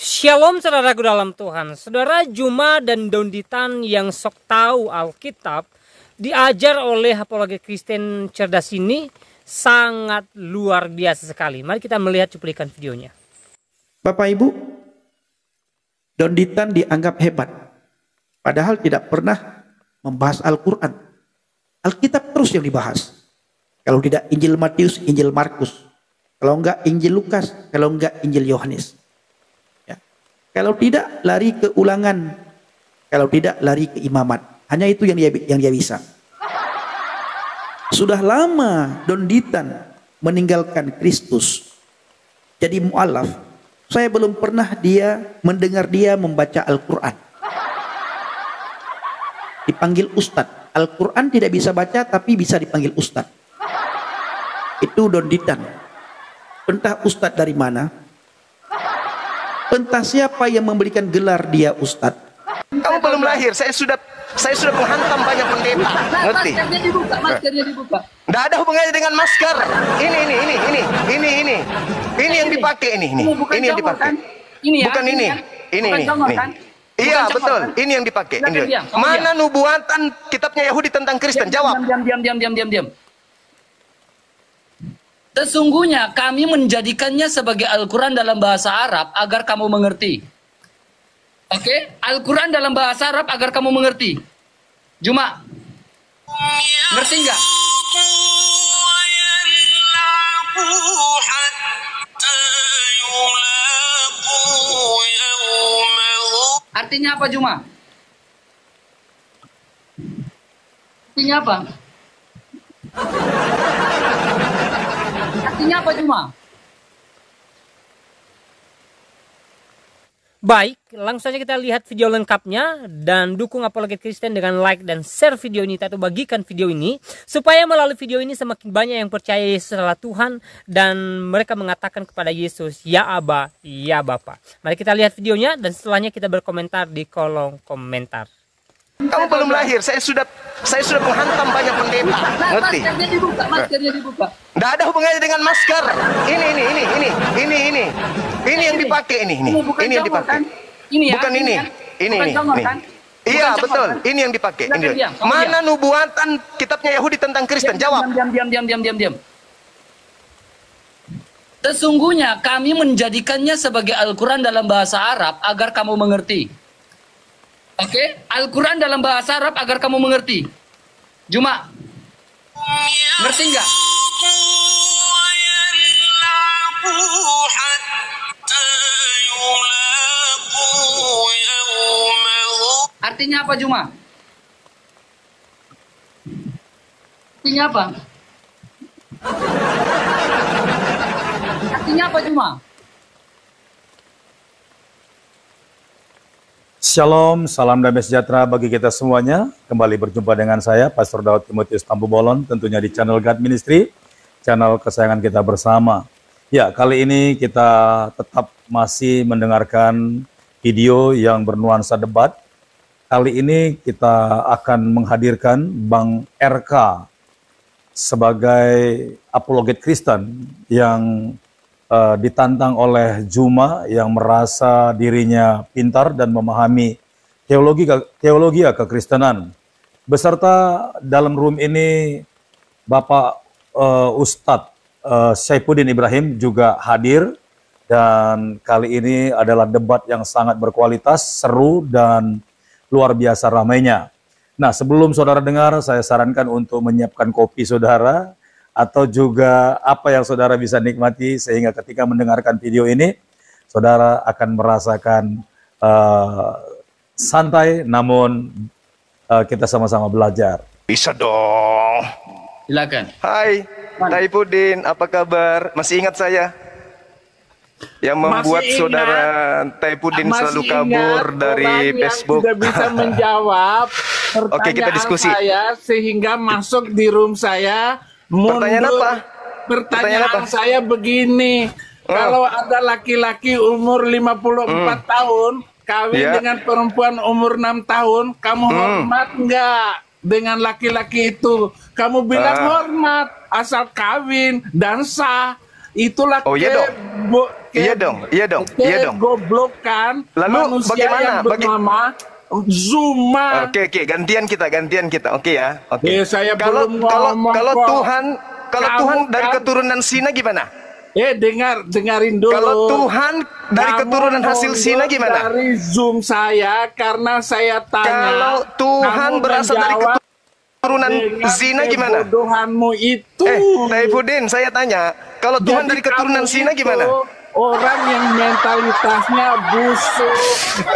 Shalom saudaraku dalam Tuhan. Saudara, Juma dan Donditan yang sok tahu Alkitab diajar oleh apologet Kristen cerdas ini sangat luar biasa sekali. Mari kita melihat cuplikan videonya. Bapak Ibu, Donditan dianggap hebat, padahal tidak pernah membahas Al-Quran. Alkitab terus yang dibahas. Kalau tidak Injil Matius, Injil Markus. Kalau enggak Injil Lukas, kalau enggak Injil Yohanes. Ya. Kalau tidak lari ke Ulangan, kalau tidak lari ke Imamat. Hanya itu yang dia bisa. Sudah lama Donditan meninggalkan Kristus. Jadi mu'alaf. Saya belum pernah mendengar dia membaca Al-Quran. Dipanggil Ustadz. Al-Quran tidak bisa baca tapi bisa dipanggil Ustadz. Itu Donditan. Entah Ustadz dari mana. Entah siapa yang memberikan gelar dia Ustadz. Kamu belum lahir, saya sudah menghantam banyak pendeta. Ngerti? Maskernya dibuka. Nggak ada hubungannya dengan masker. Ini yang dipakai ini yang dipakai. Ini ya. Bukan ini. Ini. Iya betul. Ini yang dipakai. Mana nubuatan kitabnya Yahudi tentang Kristen? Jawab. Diam. Sesungguhnya kami menjadikannya sebagai Al-Quran dalam bahasa Arab agar kamu mengerti. Oke? Al-Quran dalam bahasa Arab agar kamu mengerti. Juma. Ngerti nggak? Artinya apa Juma? Artinya apa? Artinya apa Juma? Baik, langsung saja kita lihat video lengkapnya dan dukung apologet Kristen dengan like dan share video ini atau bagikan video ini supaya melalui video ini semakin banyak yang percaya Yesus adalah Tuhan dan mereka mengatakan kepada Yesus, ya Aba, ya Bapa. Mari kita lihat videonya dan setelahnya kita berkomentar di kolom komentar. Kamu belum lahir, saya sudah menghantam banyak pendeta. Ngerti? Maskernya dibuka. Nggak ada hubungannya dengan masker. Ini yang dipakai ini yang dipakai. Bukan ini. Iya betul. Ini yang dipakai. Mana nubuatan kitabnya Yahudi tentang Kristen? Jawab. Diam. Sesungguhnya kami menjadikannya sebagai Al-Quran dalam bahasa Arab agar kamu mengerti. Oke? Al-Quran dalam bahasa Arab agar kamu mengerti. Juma. Ngerti nggak? Artinya apa Juma? Artinya apa? Artinya apa Juma? Shalom, salam damai sejahtera bagi kita semuanya. Kembali berjumpa dengan saya, Pastor Daud Timotius Tampu Bolon, tentunya di channel God Ministry, channel kesayangan kita bersama. Ya, kali ini kita tetap masih mendengarkan video yang bernuansa debat. Kali ini kita akan menghadirkan Bang RK sebagai apologet Kristen yang ditantang oleh Juma yang merasa dirinya pintar dan memahami teologi kekristenan. Beserta dalam room ini Bapak Ustadz Saifuddin Ibrahim juga hadir, dan kali ini adalah debat yang sangat berkualitas, seru dan luar biasa ramainya. Nah, sebelum saudara dengar, saya sarankan untuk menyiapkan kopi saudara atau juga apa yang saudara bisa nikmati sehingga ketika mendengarkan video ini saudara akan merasakan santai namun kita sama-sama belajar. Bisa dong. Silakan. Hai, Saifuddin, apa kabar? Masih ingat saya? Yang membuat saudara Saifuddin selalu kabur dari Facebook. Tidak bisa menjawab pertanyaan Oke, kita diskusi. saya sehingga masuk di room saya. Pertanyaan apa? Pertanyaan saya begini. Kalau ada laki-laki umur 54 tahun kawin dengan perempuan umur 6 tahun, kamu hormat nggak dengan laki-laki itu? Kamu bilang hormat asal kawin dan sah. Itulah Iya dong, iya dong, iya dong. Goblokan Lalu manusia bagaimana? yang bernama Zuma. Oke, gantian kita. Oke ya. Oke. Saya Kalau belum ngomong kok. Tuhan Kamu dari kan- keturunan Sina gimana? dengarin dulu. Kalau Tuhan dari Kamu keturunan hasil mundur Sina gimana? Dari Zoom saya karena saya tanya. Kalau Tuhan kamu berasal dari menjawab keturunan dengan Zina gimana? kebodohanmu itu. Taifuddin, saya tanya, kalau Tuhan Jadi dari keturunan kamu Sina itu gimana? Orang yang mentalitasnya busuk.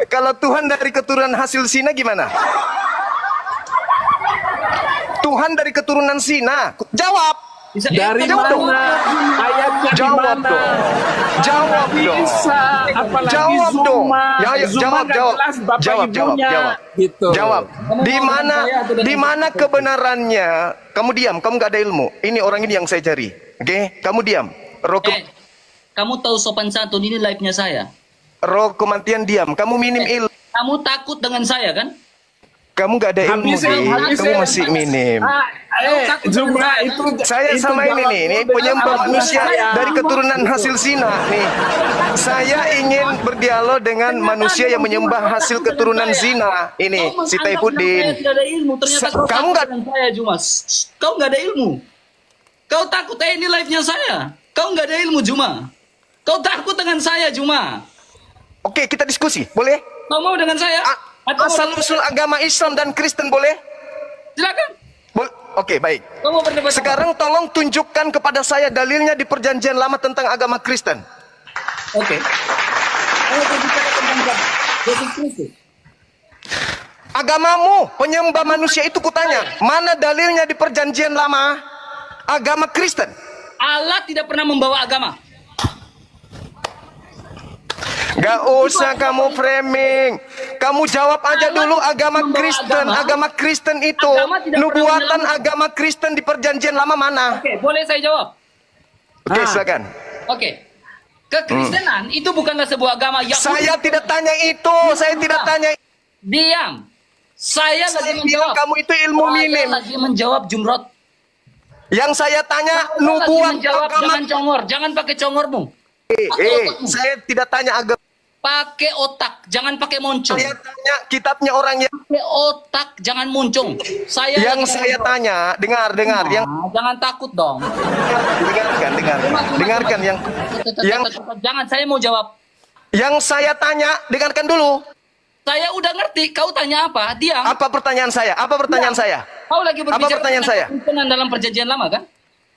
Kalau Tuhan dari keturunan hasil Sina gimana? Tuhan dari keturunan Sina. Jawab. Dari jawab dong. mana? Ayatnya di Jawab mana? dong. Jawab dong. Bisa, apalagi Jawab Zuma. dong. Ya, ayo, Zuma jawab, nggak jawab. jelas bapak Jawab, ibunya. Gitu. Jawab. Di mana kebenarannya? Kamu diam, kamu nggak ada ilmu. Ini orang ini yang saya cari. Oke, kamu diam. Kamu tahu sopan santun, ini live-nya saya. Roh kematian diam. Kamu minim ilmu. Kamu takut dengan saya kan? Kamu nggak ada ilmu, kamu masih minim. Zuma itu Saya sama ini penyembah manusia dari keturunan hasil Sina nih. Saya ingin berdialog dengan manusia yang menyembah hasil keturunan zina. Ini si Taifuddin. Tidak ada ilmu. Ternyata Kamu nggak saya Juma. Kau nggak ada ilmu. Kau takut ini live-nya saya. Kau nggak ada ilmu Juma. Kau takut dengan saya Juma. Oke, kita diskusi, boleh? Kau mau dengan saya? Asal-usul agama Islam dan Kristen boleh? Silakan. Oke, baik. Kau mau berdebat? Sekarang tolong tunjukkan kepada saya dalilnya di Perjanjian Lama tentang agama Kristen. Oke. Ayo berbicara tentang Yesus Kristus. Agamamu, penyembah manusia itu kutanya, mana dalilnya di Perjanjian Lama agama Kristen? Allah tidak pernah membawa agama. Gak usah kamu framing. Kamu jawab aja dulu agama Kristen. Agama Kristen itu nubuatan agama Kristen di Perjanjian Lama mana? Oke, boleh saya jawab? Oke, silakan. Oke. Kekristenan itu bukanlah sebuah agama yang Saya tidak tanya itu. Saya tidak tanya. Diam. Saya lagi menjawab. Kamu itu ilmu minim. Saya lagi menjawab Jumrot. Yang saya tanya Saya nubuat menjawab, agama. jangan congor, jangan pakai congormu. Saya tidak tanya agama. Pakai otak, jangan pakai moncong. Saya tanya kitabnya orang yang. Pakai otak, jangan moncong. Yang saya tanya, dengar, yang. Jangan takut dong. Dengarkan yang. Jangan, saya mau jawab. Yang saya tanya, dengarkan dulu. Saya udah ngerti, kau tanya apa? Diam. Apa pertanyaan saya? Saya? Kau lagi berbicara Apa pertanyaan saya? Kekristenan dalam Perjanjian Lama kan?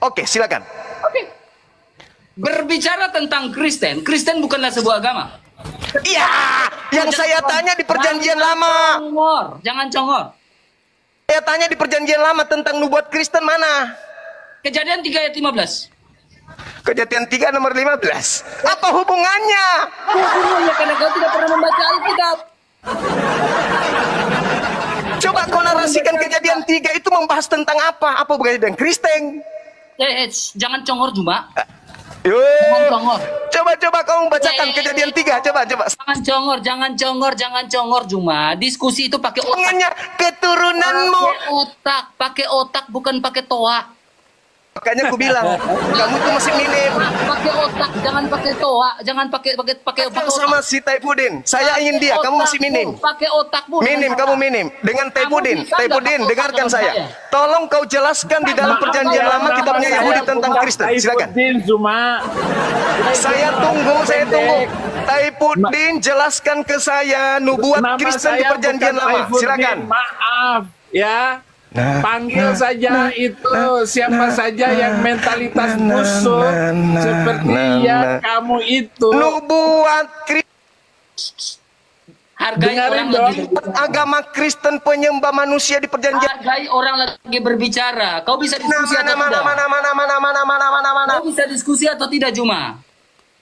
Oke, silakan. Oke. Berbicara tentang Kristen, Kristen bukanlah sebuah agama. Iya, yang saya tanya di Perjanjian Lama. Jangan congor. Saya tanya di Perjanjian Lama tentang nubuat Kristen mana? Kejadian 3 ayat 15. Kejadian 3 nomor 15. Apa hubungannya? Hubungannya karena kau tidak pernah membaca Alkitab. Coba kau narasikan Kejadian 3 itu membahas tentang apa? Apa hubungannya dengan Kristen? Jangan congor Juma. Jangan congor. Coba kamu bacakan Kejadian 3. Coba. Jangan congor Juma. Diskusi itu pakai otak. Hubungannya keturunanmu. Pakai otak bukan pakai toa. Makanya aku bilang, kamu tuh masih minim. Pakai otak, jangan pakai toa, jangan pakai sama si Taifuddin. Saya ingin dia, kamu masih minim. Pakai otakmu. Minim, kamu minim. Dengan Taifuddin, dengarkan saya. Tolong kau jelaskan di dalam Perjanjian Lama kitabnya Yahudi tentang Kristen. Silakan. Saya tunggu. Taifuddin jelaskan ke saya nubuat Kristen di Perjanjian Lama. Silakan. Maaf, ya. Panggil saja itu siapa saja yang mentalitas busuk seperti yang kamu itu. Nubuat Hargai orang lagi agama Kristen penyembah manusia di Perjanjian. Hargai orang lagi berbicara. Kau bisa diskusi atau tidak? Kau bisa diskusi atau tidak Juma?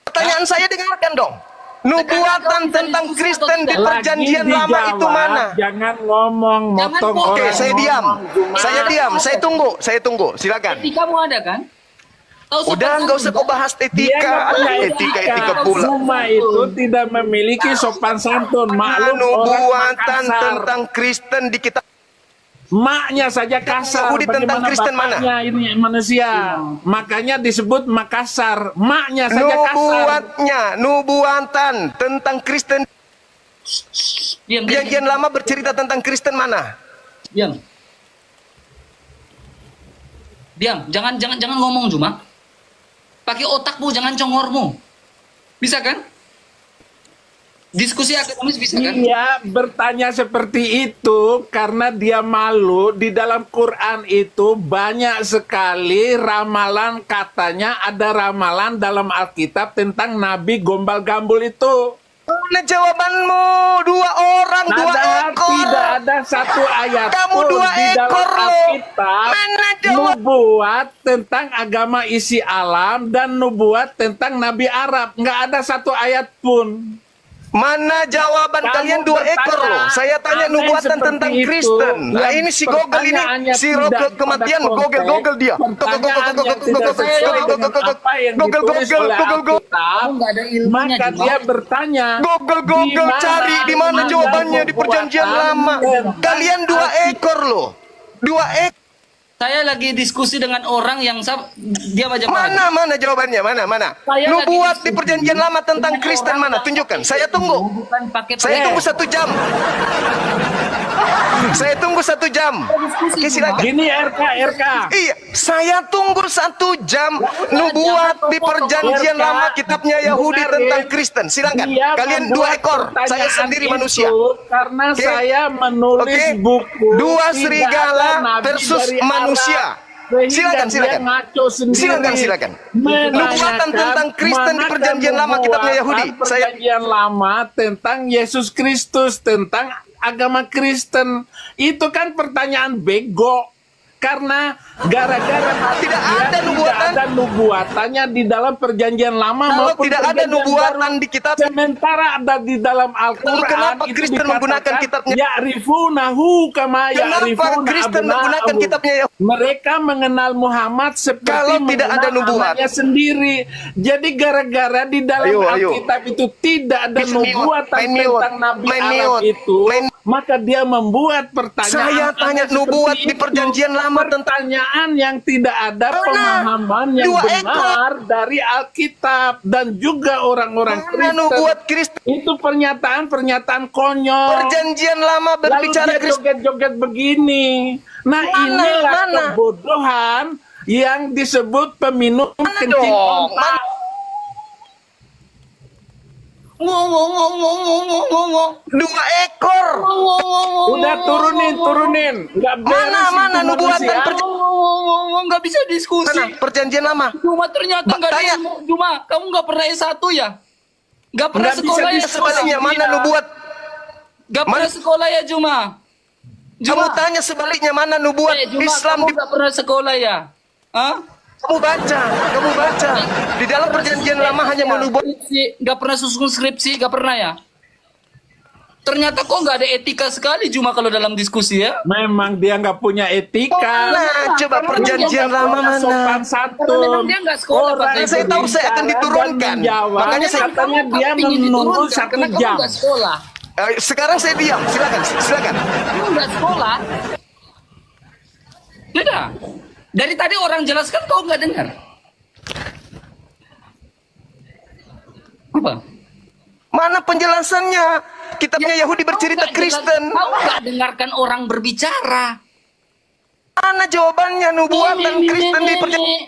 Pertanyaan saya dengarkan dong. Nubuatan tentang Kristen di Perjanjian Lama itu mana? Jangan ngomong motong orang. Oke, saya diam. Saya tunggu. Silakan. Etika kamu ada kan? Udah, nggak usah kau bahas etika pula. Zuma itu tidak memiliki sopan santun. Maklum nubuatan tentang Kristen di kitab. maknya saja kasar. Yahudi tentang Bagaimana Kristen mana? bapaknya ini manusia? Makanya disebut Makassar. Maknya saja kasar. Nubuatan tentang Kristen. Diam, diam, Perjanjian lama bercerita tentang Kristen mana? diam. Diam, jangan ngomong cuma. Pakai otakmu, jangan congormu. Bisa kan? Diskusi akademis bisa kan? Dia bertanya seperti itu karena dia malu. Di dalam Quran itu banyak sekali ramalan, katanya ada ramalan dalam Alkitab tentang Nabi gombal-gambul itu. Mana jawabanmu? 2 orang, 2 ekor. Tidak ada satu ayat Kamu pun 2 di dalam ekor lo. Alkitab Mana jawab? nubuat tentang agama isi alam dan nubuat tentang Nabi Arab. Nggak ada satu ayat pun. Mana jawaban Kamu kalian 2 ekor bertanya, loh. Saya tanya aneh nubuatan seperti tentang itu, Kristen. Nah yang ini si Google ini, pertanyaannya si tidak Google pada kematian, konteks, Google dia. pertanyaan yang tidak sesuai dengan apa yang ditulis oleh Alkitab, Nggak ada ilmunya, maka Juma. dia bertanya, Google cari di mana jawabannya di perjanjian lama. Kalian 2 ekor loh. 2 ekor. Saya lagi diskusi dengan orang yang dia aja Mana jawabannya? Mana? Saya Nubuat lagi di perjanjian lama tentang dengan Kristen orang mana? yang- Tunjukkan. Saya tunggu. Bukan pakai Saya tunggu 1 jam. Saya tunggu 1 jam. Oke, silakan. gini RK. Iya, saya tunggu 1 jam. Nubuat di perjanjian lama kitabnya Yahudi tentang Kristen. Silakan. Dia Kalian 2 membuat ekor. Saya pertanyaan sendiri itu manusia. Karena Oke? saya menulis Oke? buku 2 Tidak serigala ada nabi versus dari manusia. Arab. Sehingga Silakan. dia ngaco sendiri. Silakan. Menanyakan Nubuatan tentang Kristen di manakah perjanjian lama kitabnya Yahudi. nubuatan perjanjian lama tentang Yesus Kristus, tentang agama Kristen. Itu kan pertanyaan bego. Karena gara-gara Tidak dia ada nubuatan. tidak ada nubuatannya di dalam perjanjian lama Kalau maupun tidak ada perjanjian nubuatan baru. di kitab, Sementara ada di dalam Al-Quran. Lalu kenapa itu Kristen dikatakan, menggunakan kitabnya? Ya'rifunahu kama kenapa ya'rifuna Kristen menggunakan abna'ahum. kitabnya Yahudi? Mereka mengenal Muhammad seperti Kalau tidak ada mengenal nubuat. anaknya sendiri. Jadi gara-gara di dalam Ayo. Alkitab itu tidak ada Main nubuatan mute. tentang Nabi Main Arab mute. itu, maka dia membuat pertanyaan. Saya tanya aneh seperti nubuat di itu. perjanjian lama tentang Pertanyaan yang tidak ada Mana? pemahaman yang 2 benar dari Alkitab dan juga orang-orang mana Kristen. nubuat Kristen? Itu pernyataan konyol. Perjanjian lama Lalu berbicara dia Kristen. joget-joget begini. Nah, inilah Mana? kebodohan yang disebut peminum kencing dong? onta. Ngomong. 2 ekor. Udah turunin. Nggak beres Mana itu nubuatan manusia. perjanjian? Nggak bisa diskusi. Mana perjanjian lama? Cuma ternyata nggak ada Tanya. ilmu. Cuma kamu nggak pernah S1 ya? Nggak pernah Nggak bisa sekolah ya? diskusi. Sebaliknya mana nubuat? Nggak pernah sekolah ya Juma? Kamu tanya sebaliknya mana nubuat Juma, Islam kamu di nggak pernah sekolah ya? Hah? kamu baca. Di dalam perjanjian lama hanya menubuat. Skripsi, nggak pernah susun skripsi, nggak pernah ya? Ternyata kok nggak ada etika sekali Juma kalau dalam diskusi ya? Memang dia nggak punya etika. Nah, coba perjanjian lama Orang sopan mana? Karena santun. memang dia nggak sekolah, Pak. Orang Saya tahu saya akan berbicara diturunkan. dan menjawab. Makanya saya- katanya dia Kamu ingin menunggu diturunkan 1 karena kamu jam. nggak sekolah. Sekarang saya diam. Silakan. Kamu nggak sekolah. Tidak. Dari tadi orang jelaskan kau nggak dengar. Apa? Mana penjelasannya? Kitabnya Yahudi bercerita Kau nggak jelas- Kristen. Kau nggak dengarkan orang berbicara. Mana jawabannya nubuatan Kristen di perjanjian?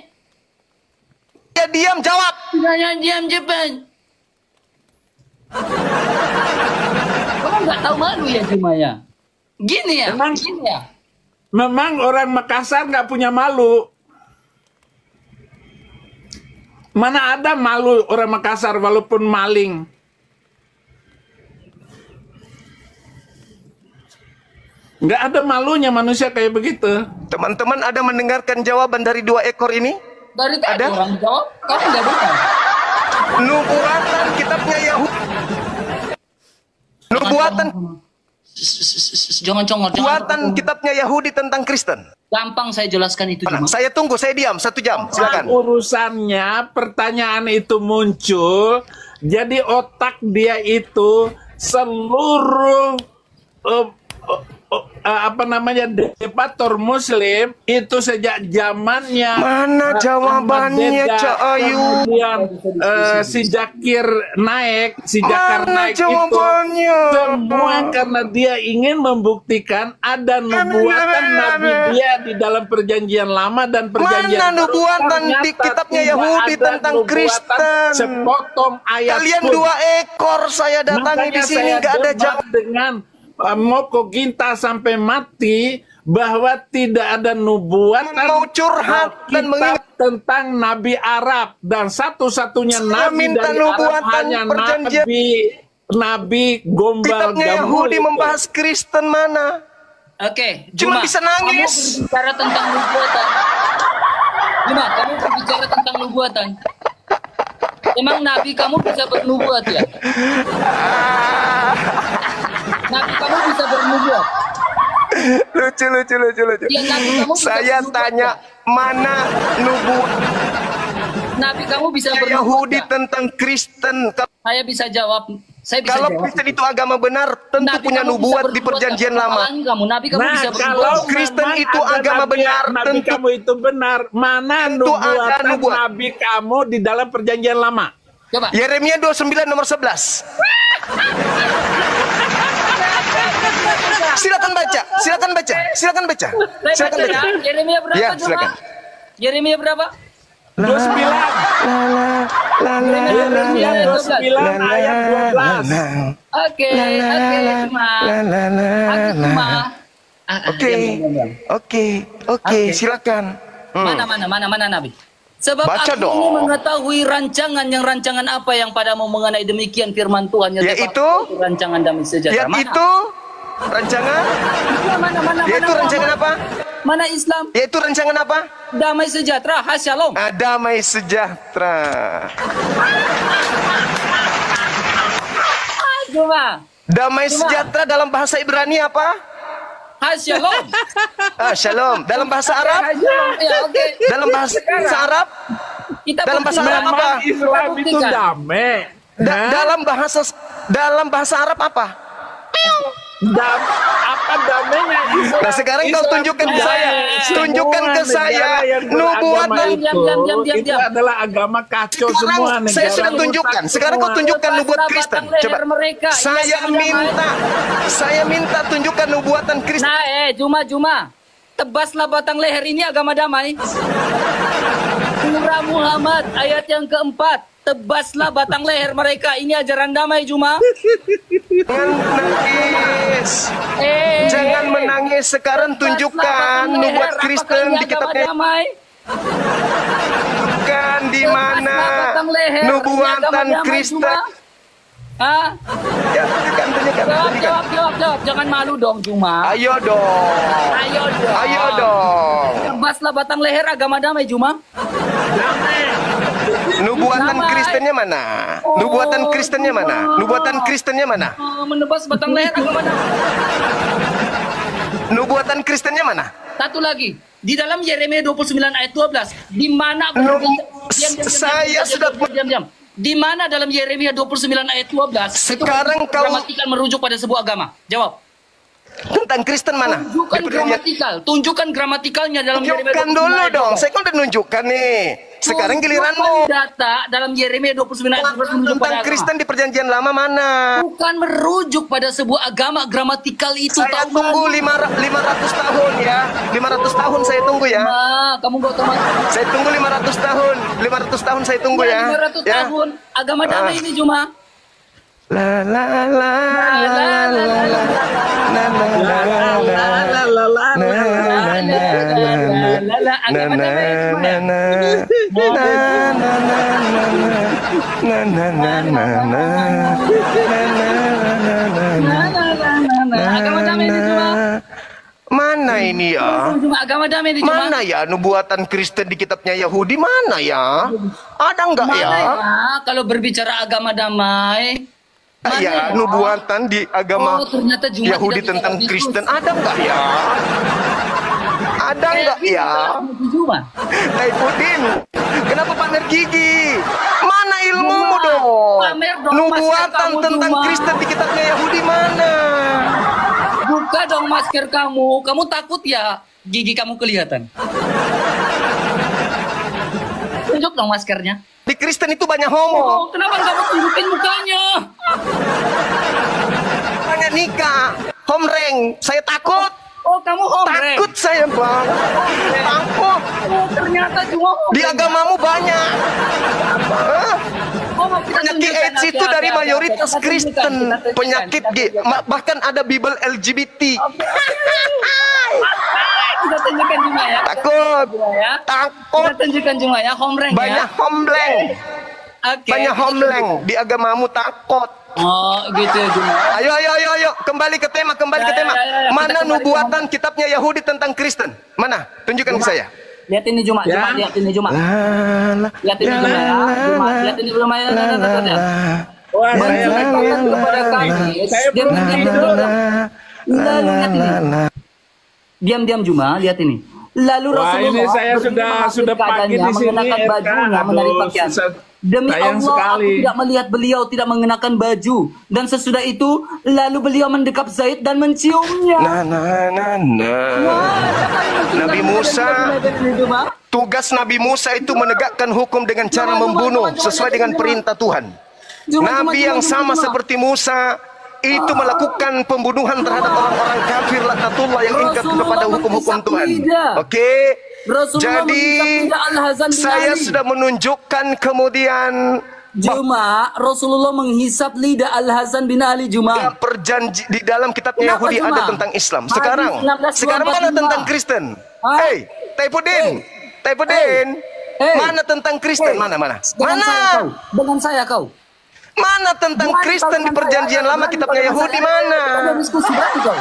Ya diam, jawab. Jangan diam Jepang. Kamu nggak tahu malu ya Juma ya? Gini ya? Emang- Gini ya? Memang orang Makassar nggak punya malu. Mana ada malu orang Makassar walaupun maling. Nggak ada malunya manusia kayak begitu. Teman-teman ada mendengarkan jawaban dari 2 ekor ini? Dari tadi Ada? orang jawab, kamu nggak dengar. Nubuatan kitabnya Yahudi. Nubuatan Jangan congor. Nubuatan kitabnya Yahudi tentang Kristen. Gampang saya jelaskan itu Mana? Juma. Saya tunggu, saya diam 1 jam. Silakan. Urusannya pertanyaan itu muncul, jadi otak dia itu seluruh debator Muslim itu sejak zamannya Mana jawabannya, Cak Ayu? Kemudian si Zakir naik, si Jakar Mana naik jawabannya? itu semua karena dia ingin membuktikan ada nubuatan Nabi dia di dalam perjanjian lama dan perjanjian Mana baru. nubuatan di Ternyata kitabnya tidak Yahudi ada tentang nubuatan Kristen? Sepotong ayat Kalian pun. 2 ekor, saya datangi di Makanya sini saya nggak ada debat jawab. dengan Moko Ginta sampai mati bahwa tidak ada nubuatan Mau curhat dan kitab mengingat tentang Nabi Arab dan satu-satunya Saya Nabi minta dari Arab nubuatan hanya perjanjian. Nabi Gombal kitabnya Gamul Yahudi itu. membahas Kristen mana? Oke, Cuma bisa nangis. Kamu berbicara tentang nubuatan. Juma, kamu berbicara tentang nubuatan. Emang Nabi kamu bisa bernubuat ya? Nabi kamu bisa bernubuat. Lucu. Ya, Nabi kamu bisa Saya bernubuat, tanya, ya? mana nubuat Nabi kamu bisa bernubuat. Yahudi ya? tentang Kristen? Saya bisa jawab. Saya bisa Kalau jawab. Kristen itu agama benar, tentu Nabi punya kamu bisa nubuat di bernubuat, perjanjian apa lama. kesalahan kamu? Nabi kamu bisa Kalau bernubuat. Kristen memang itu ada agama benar, Nabi tentu- kamu itu benar. Mana Tentu ada nubuatan nubuat. Nabi kamu di dalam perjanjian lama? Coba. Yeremia 29 nomor 11. Silakan baca. Saya baca ya. Yeremia berapa? Ya, Juma? silakan. Yeremia berapa? 29. Yeremia 29 ayat 12. Oke, Juma. Aku Juma. Oke, silakan. Mana Nabi? Sebab Baca aku dong. ini mengetahui rancangan apa yang padamu mengenai demikian firman Tuhan Yaitu? rancangan damai sejahtera. Mana? Yaitu rancangan? Yaitu rancangan apa? Mana Islam? Yaitu rancangan apa? Damai sejahtera, Shalom. Damai sejahtera. Cuma Damai sejahtera dalam bahasa Ibrani apa? Shalom. Shalom. Dalam bahasa Arab? Shalom. Ya, oke. Dalam bahasa Arab? Kita Dalam bahasa buktikan. Arab apa? Islam itu damai. Dalam bahasa Arab apa? Apa damainya Islam? Nah, sekarang kau tunjukkan ke saya. Tunjukkan ke saya nubuatan. Diam. Itu adalah agama kacau semua Sekarang saya negara. sudah tunjukkan. Sekarang kau tunjukkan nubuat Kristen. Coba. Saya minta tunjukkan nubuatan Kristen. Nah, Juma. Tebaslah batang leher, ini agama damai. Surah Muhammad ayat yang keempat. Tebaslah batang leher mereka, ini ajaran damai, Juma. Jangan menangis. Jangan menangis. Sekarang tunjukkan nubuat Kristen di kitabnya. Damai. Tunjukkan di mana nubuatan Kristen. Hah? Ya, tunjukkan. Jawab. Jangan malu dong, Juma. Ayo dong. Ayo dong. Tebaslah batang leher, agama damai, Juma. Nubuatan Damai. Kristennya mana? Nubuatan Kristennya mana? Nubuatan Kristennya mana? Menebas batang leher, agama damai. Nubuatan Kristennya mana? Satu lagi. Di dalam Yeremia 29 ayat 12. Di mana diam. Di mana dalam Yeremia 29 ayat 12 Sekarang itu gramatikal merujuk pada sebuah agama? Jawab. Tentang Kristen mana? Tunjukkan gramatikalnya dalam Yeremia 29 Tunjukkan dulu ayat dong. 12. Saya kan udah nunjukkan nih. Sekarang giliranmu. Data dalam Yeremia 29 ayat 12 merujuk pada Tentang agama. Kristen di perjanjian lama mana? Bukan merujuk pada sebuah agama, gramatikal itu. Saya tahu tunggu nggak? 500 tahun ya. 500 tahun saya tunggu ya. Kamu gak otomatis. Saya tunggu 500 tahun. 500 tahun saya tunggu ya. 500 tahun. Agama damai ini cuma. La la la la la la Agama damai ini cuma. Mana ini ya? Cuma agama damai ini cuma. Mana ya nubuatan Kristen di kitabnya Yahudi? Mana ya? Ada enggak ya? Mana ya? Kalau berbicara agama damai. Mana Ya, nubuatan di agama ternyata Juma Yahudi tidak tentang bisa Kristen diskusi. ada enggak ya? Ada enggak ya? Juma. Pudin, kenapa pamer gigi? Mana ilmumu dong? Pamer dong, Nubuatan Mas, kamu, tentang Juma. Kristen di kitabnya Yahudi mana? Buka dong masker kamu. Kamu takut ya gigi kamu kelihatan? Tunjuk dong maskernya. Di Kristen itu banyak homo. Oh, kenapa kamu tunjukin mukanya? Banyak nikah. Homreng. Saya takut. Oh, kamu homreng. Takut saya, Bang. Takut. Oh, ternyata cuma homreng. Di agamamu banyak. Hah? Oh, kita Penyakit tunjukkan. AIDS itu Oke, dari oke, mayoritas kita tunjukkan, Kristen. kita tunjukkan, Penyakit kita tunjukkan. bahkan ada Bible LGBT. Kita tunjukkan cuma ya. Takut. Ya. Takut. Kita tunjukkan cuma ya homreng ya. Banyak homleng. Oke. Banyak homleng. Di agamamu takut. Oh, gitu ya cuma. Ayo. Kembali ke tema, Ya. Mana Kita kembali nubuatan kitabnya Yahudi tentang Kristen? Mana? Tunjukkan ke saya. Lihat ini cuma, Ya. lihat ini cuma. La, Lihat ini cuma ya. Cuma, lihat ini cuma ya. Wah, saya lagi Menceritakan kepada kami. Saya Dia belum mengatakan tidur. lalu lihat ini. Diam-diam cuma, lihat ini. Lalu Wah, Rasulullah ini saya berdiri sudah pagi keadaannya, di sini, mengenakan Eka. bajunya, menarik Aduh, pakaian. susah. Demi Sayang Allah, sekali. aku tidak melihat beliau tidak mengenakan baju. Dan sesudah itu, lalu beliau mendekap Zaid dan menciumnya. Nah. Wah, siapa yang mencium Nabi Nabi Musa. ini, Cuma? Tugas Nabi Musa itu menegakkan hukum dengan cara membunuh sesuai dengan perintah Tuhan. Nabi yang sama seperti Musa itu melakukan pembunuhan terhadap orang-orang kafir laknatullah yang ingkar kepada hukum-hukum Tuhan. Oke. Rasulullah Jadi menghisap lidah Al-Hasan bin saya Ali. sudah menunjukkan kemudian Juma, Rasulullah menghisap lidah Al-Hasan bin Ali Juma. perjanji di dalam kitabnya Kenapa Yahudi cuma? ada tentang Islam. Hadis Sekarang 1625. mana tentang Kristen? Hah? Hey, Taipudin. Hey. Mana tentang Kristen? Hey. Mana? Dengan saya kau. Dengan saya kau. Mana tentang Berani Kristen kau di dengan perjanjian saya. lama Berani kitabnya kau dengan Yahudi saya. mana? Kita diskusi berani kau.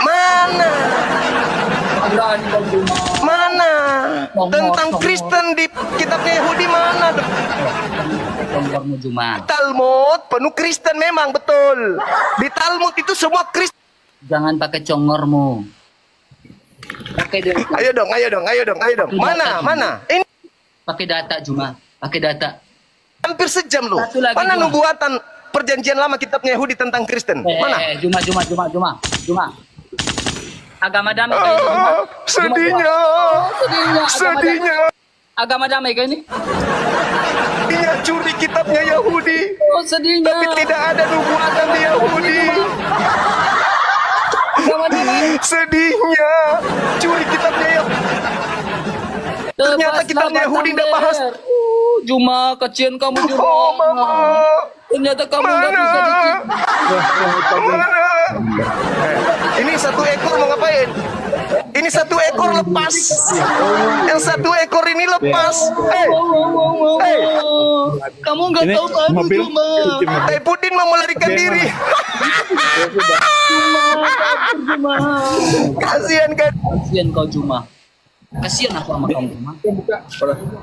Mana? Berani kau Juma. Mana? Nomor. Tentang Kristen di kitabnya Yahudi mana? Kompormu Juma. Talmud penuh Kristen memang betul. Di Talmud itu semua Kristen. Jangan pakai congormu. Pakai data. Ayo dong. Mana? Ini Pakai data Juma. Pakai data. hampir sejam loh. Satu lagi, Mana Juma. nubuatan perjanjian lama kitabnya Yahudi tentang Kristen? Mana? Juma. Agama damai kah ini, Juma? Sedihnya. Sedihnya. Agama damai kah ini? Dia curi kitabnya Yahudi. Oh, sedihnya. Tapi tidak ada nubuatan di Yahudi. Agama damai. Sedihnya. Curi kitabnya Yahudi. Ternyata kitabnya Yahudi tidak bahas. Juma, kecian kamu Juma. Oh, Mama. Ternyata kamu nggak bisa dikit. Mana? Ini satu ekor mau ngapain? Ini satu ekor lepas. Yang satu ekor ini lepas. Hey, Kamu nggak Ini tahu malu mobil. Juma. Taipudin mau melarikan diri. Juma. Kasihan kan? Kasian kau Juma. Kasian aku sama kamu Juma.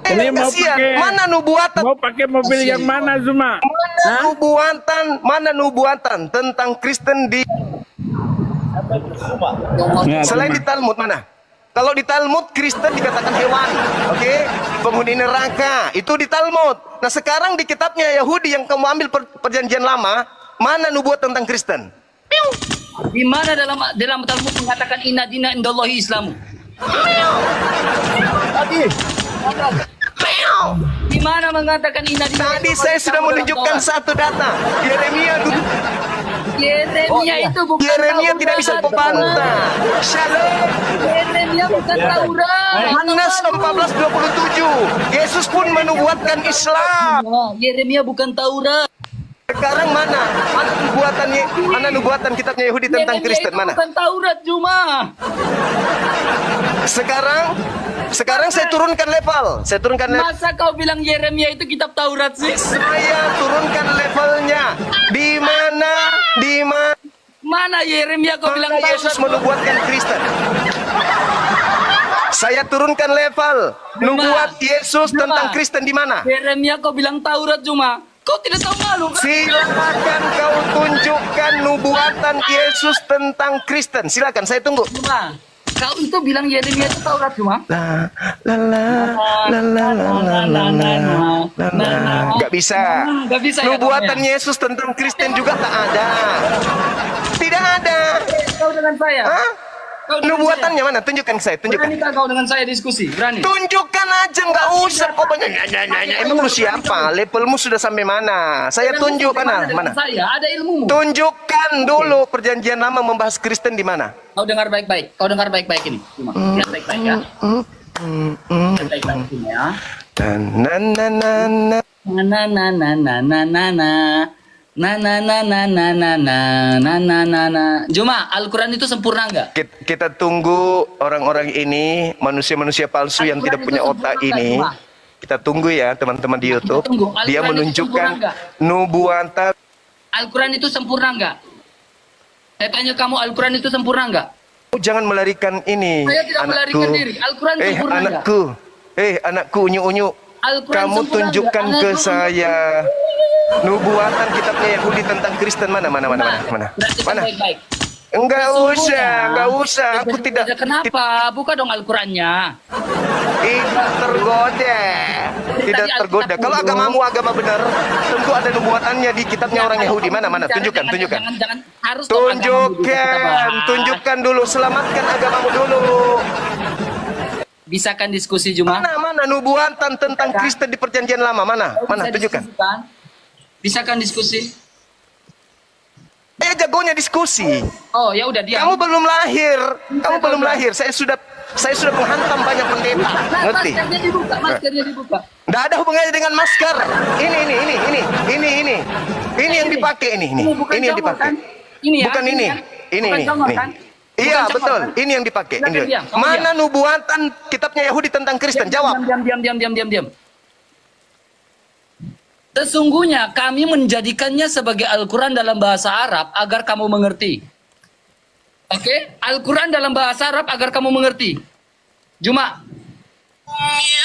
Ini mau Kasihan. pakai Mana nubuatan? mau pakai mobil yang mana Zuma? Mana nubuatan tentang Kristen di Ya, selain Zuma. di Talmud mana? Kalau di Talmud Kristen dikatakan hewan, oke? Penghuni neraka itu di Talmud. Nah sekarang di kitabnya Yahudi yang kamu ambil perjanjian lama, mana nubuat tentang Kristen? Di mana dalam Talmud mengatakan inna dina indallahi Islamu? Di mana mengatakan inna dina Tadi saya sudah menunjukkan satu data. Yeremia itu bukan Yeremia Taurat, tidak bisa Juma. membantah. Shalom. Yeremia bukan Taurat. Yohanes 14:27. Yesus pun menubuatkan Islam. Yeremia bukan Taurat. Sekarang mana? Mana nubuatan kitabnya Yahudi tentang Yeremia Kristen itu mana? bukan Taurat Juma. Sekarang saya turunkan level. Masa kau bilang Yeremia itu kitab Taurat sih? Saya turunkan levelnya. Di mana Mana Yeremia kau bilang Yesus Taurat? menubuatkan Kristen? Saya turunkan level. Nubuat Yesus Juma. tentang Kristen di mana? Yeremia kau bilang Taurat Juma. Kau tidak tahu malu kan? Silakan kau tunjukkan nubuatan Yesus tentang Kristen. Silakan, saya tunggu. Juma. Kau itu bilang Yeremia itu Taurat Juma. Gak bisa. Gak bisa ya, Nubuatan kamu ya? Yesus tentang Kristen juga tak ada. Tidak ada. Kau dengan dengan saya? Hah? Kau dengan Nubuatannya mana? Tunjukkan saya, saya. Berani tunjukkan. kau dengan saya diskusi? Berani? Tunjukkan aja, nggak usah pokoknya. Emang lu siapa? Levelmu sudah sampai mana? Saya tunjuk mana? Mana? Saya ada ilmumu. Tunjukkan dulu perjanjian lama membahas Kristen di mana? Kau dengar baik-baik. Kau dengar baik-baik ini. Cuma lihat baik-baik ya. Lihat baik-baik ini ya. Na na na na. Na na na na na na na na. Na na na na na na na na na na na. Juma, Al-Quran itu sempurna enggak? Kita tunggu orang-orang ini, manusia-manusia palsu yang tidak punya otak ini. Kita tunggu ya teman-teman di YouTube. tunggu. Dia Al-Quran itu menunjukkan sempurna nggak? nubuatan. Al-Quran itu sempurna enggak? Saya tanya kamu, Al-Quran itu sempurna enggak? Jangan melarikan ini, Saya tidak anakku. melarikan diri. Al-Quran sempurna enggak? Anakku, unyu-unyu. Al-Quran Kamu sempurna tunjukkan enggak? ke Anakku, saya nubuatan kitabnya Yahudi tentang Kristen mana? Berarti Mana? baik-baik. Enggak Sesungguhnya- usah, enggak usah. Aku tidak Kenapa? Buka dong Al-Qurannya. tidak tergoda. Tidak Tadi tergoda. Alkitab Kalau dulu. agamamu agama benar, tentu ada nubuatannya di kitabnya orang Yahudi. Mana? Tunjukkan. Jangan harus dong agamamu dulu kita bahas. Tunjukkan dulu. Selamatkan agamamu dulu. Bisakan diskusi Juma? Mana nubuatan tentang Kristen di perjanjian lama? Mana? Bisa Tunjukkan. diskusikan? Bisakan diskusi? Jagonya diskusi. Oh ya udah diam. Kamu belum lahir. Saya sudah menghantam banyak pendeta. Ngerti? Maskernya dibuka. Nggak ada hubungannya dengan masker. Ini yang dipakai ini. Bukan Ini yang congor, dipakai. kan? Ini ya, Bukan ini. kan? Ini. Bukan congor, kan? Iya Bukan congor, betul. kan? Ini yang dipakai. Silakan Ini. diam, kamu Mana nubuatan kitabnya Yahudi tentang Kristen? Jawab. Diam. Sesungguhnya kami menjadikannya sebagai Al-Quran dalam bahasa Arab agar kamu mengerti. Oke? Al-Quran dalam bahasa Arab agar kamu mengerti. Juma,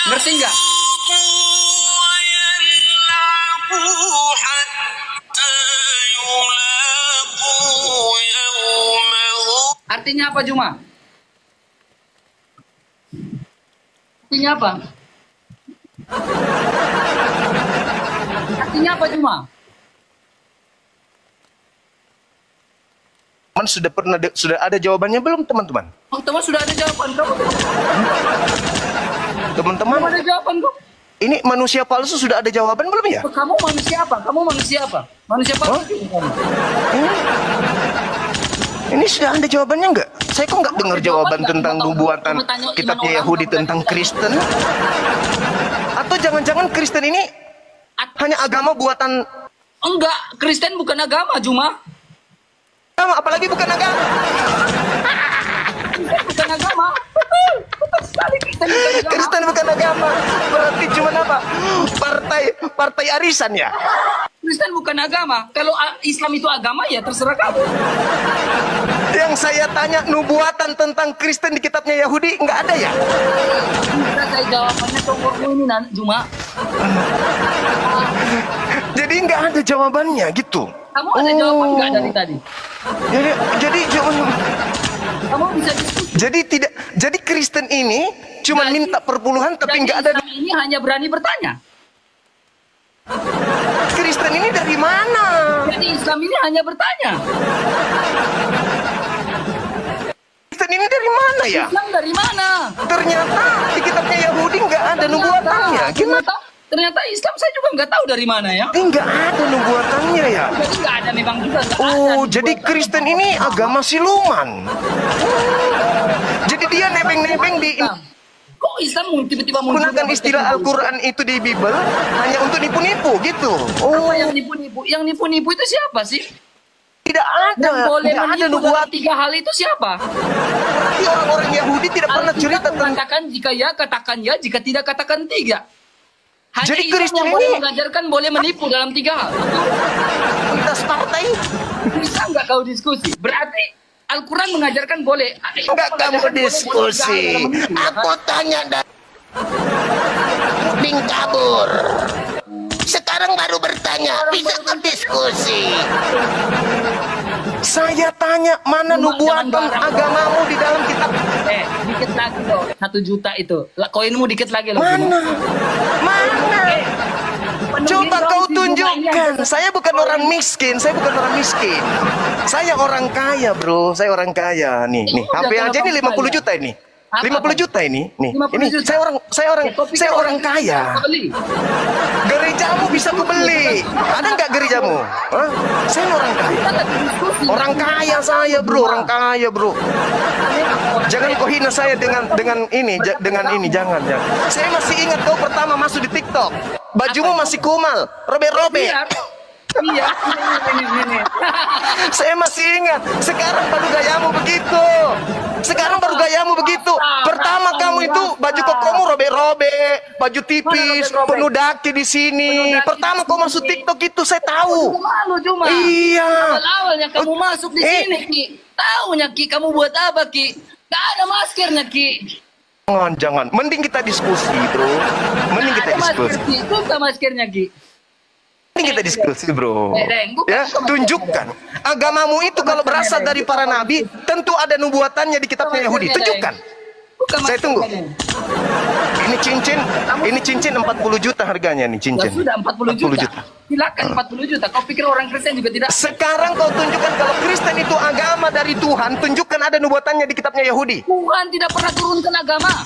ngerti nggak? Artinya apa Juma? Artinya apa? Artinya apa Juma? Sudah ada jawabannya belum teman-teman? Teman-teman sudah ada jawaban kok. Teman-teman, Ada jawaban kok. ini manusia palsu sudah ada jawaban belum ya? Kamu manusia apa? Manusia palsu juga kamu. Ini sudah ada jawabannya nggak? Saya kok nggak dengar jawaban tentang nubuatan kitabnya Yahudi tentang Kristen? Atau jangan-jangan Kristen ini hanya agama buatan? Enggak, Kristen bukan agama, Juma. Apalagi bukan agama. Bukan agama. Betul sekali, Kristen bukan agama. Kristen bukan agama. Berarti cuma apa? Partai arisan ya? Kristen bukan agama. Kalau Islam itu agama ya terserah kamu. Yang saya tanya nubuatan tentang Kristen di kitabnya Yahudi nggak ada ya? Bisa saya jawabannya congormu ini Juma. Jadi nggak ada jawabannya gitu. Kamu ada jawaban nggak dari tadi? Jadi jawabannya. Kamu bisa diskusi. Jadi Kristen ini cuma minta perpuluhan tapi nggak ada. Islam ini hanya berani bertanya. Kristen ini dari mana? Jadi Islam ini hanya bertanya. Kristen ini dari mana ya? Islam dari mana? Ternyata di kitabnya Yahudi nggak ada nubuatannya. Gimana? Ternyata Islam saya juga nggak tahu dari mana ya. Nggak ada nubuatannya ya. Jadi nggak ada memang juga. Nggak ada Oh, jadi nubuatan. Kristen ini agama siluman. Jadi dia nebeng-nebeng di Kok Islam tiba-tiba muncul? gunakan istilah Al-Quran itu di Bible hanya untuk nipu-nipu gitu. Oh, yang nipu-nipu? Yang nipu-nipu itu siapa sih? Tidak ada, Yang boleh tidak ada menipu dalam nubuat. 3 hal itu siapa? Berarti orang-orang Yahudi tidak pernah Alkitab cerita tentang. mengatakan jika ya katakan ya, jika tidak katakan 3. Hanya Jadi Islam Kristen yang boleh ini- mengajarkan boleh menipu dalam 3 hal. Lintas partai. Bisa nggak kau diskusi? Berarti Al-Quran mengajarkan boleh. Enggak kamu diskusi. Aku tanya dan Puding kabur. Sekarang baru bertanya. Bisa kau diskusi. Saya tanya mana nubuatan agamamu di dalam kitab. Dikit lagi loh. 1 juta itu. Koinmu dikit lagi loh. Mana? Mana? Penuhin Coba dong kau si tunjuk. tunjukkan. Saya bukan orang miskin, saya bukan orang miskin. Saya orang kaya, bro. Saya orang kaya. Nih, HP aja ini 50 juta ini. 50 juta ini. Nih, ini saya orang kaya. Gerejamu bisa kubeli. Ada nggak gerejamu? Hah? Saya orang kaya. Orang kaya saya, bro. Orang kaya, bro. Jangan kau hina saya dengan ini, jangan. Saya masih ingat kau pertama masuk di TikTok. Bajumu masih kumal, robek-robek. Iya, ini. Saya masih ingat. Sekarang baru gayamu begitu. Pertama kamu itu baju kokomu robek-robek, baju tipis, penuh daki di sini. Pertama kau masuk TikTok itu saya tahu. Malu cuma. Iya. Awal-awalnya kamu masuk di sini, Ki. Tahunya Ki, kamu buat apa, Ki? Gak ada maskernya, Ki. Jangan. Mending kita diskusi, bro. Mending kita diskusi. Buka maskernya, Ki. Mending kita diskusi, bro. Buka Ya, tunjukkan. Agamamu itu kalau berasal dari para nabi, tentu ada nubuatannya di kitabnya Yahudi. Tunjukkan. Saya tunggu. Ini cincin 40 juta harganya nih cincin. Ya sudah 40 juta. Silakan 40 juta. Kau pikir orang Kristen juga tidak? Sekarang kau tunjukkan kalau Kristen itu agama dari Tuhan, tunjukkan ada nubuatannya di kitabnya Yahudi. Tuhan tidak pernah turunkan agama.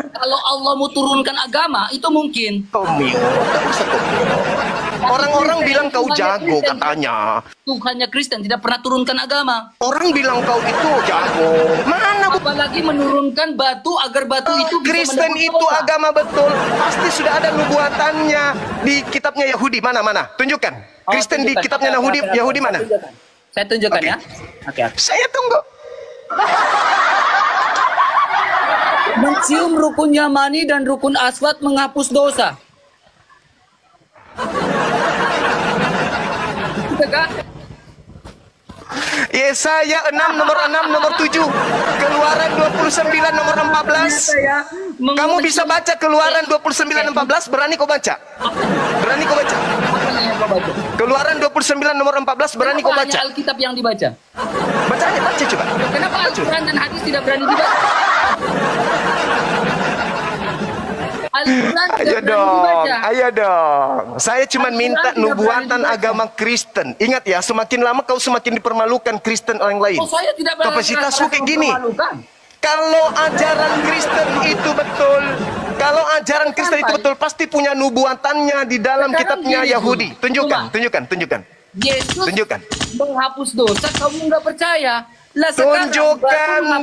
Kalau Allah mau turunkan agama, itu mungkin. Orang-orang bilang kau jago katanya. Tuhannya Kristen tidak pernah turunkan agama. Orang bilang kau itu jago. Mana Apalagi menurunkan batu agar batu itu bisa Kristen menembus itu kota. agama betul. Pasti sudah ada nubuatannya di kitabnya Yahudi. Mana? Tunjukkan. Kristen di Tunjukkan. kitabnya Yahudi mana? Saya tunjukkan ya. Oke. Saya tunggu. Mencium rukun Yamani dan rukun Aswad menghapus dosa. Yesaya 6 nomor 7. Keluaran 29 nomor 14. Kamu bisa baca Keluaran 29 14, berani kau baca? Keluaran 29 nomor 14, berani kau baca? Hanya Alkitab yang dibaca. Baca coba. Kenapa Al-Quran dan hadis tidak berani dibaca? Al-Quran tidak berani dibaca. Ayo dong. Saya cuma minta nubuatan agama Kristen. Ingat ya, semakin lama kau semakin dipermalukan Kristen orang lain. Oh, saya tidak berani. Kapasitasmu kayak gini. Mempermalukan. Kalau ajaran Kristen itu betul, pasti punya nubuatannya di dalam Sekarang kitabnya gini, Yahudi. Tunjukkan. Yesus Tunjukkan. menghapus dosa, kamu nggak percaya. Lah sekarang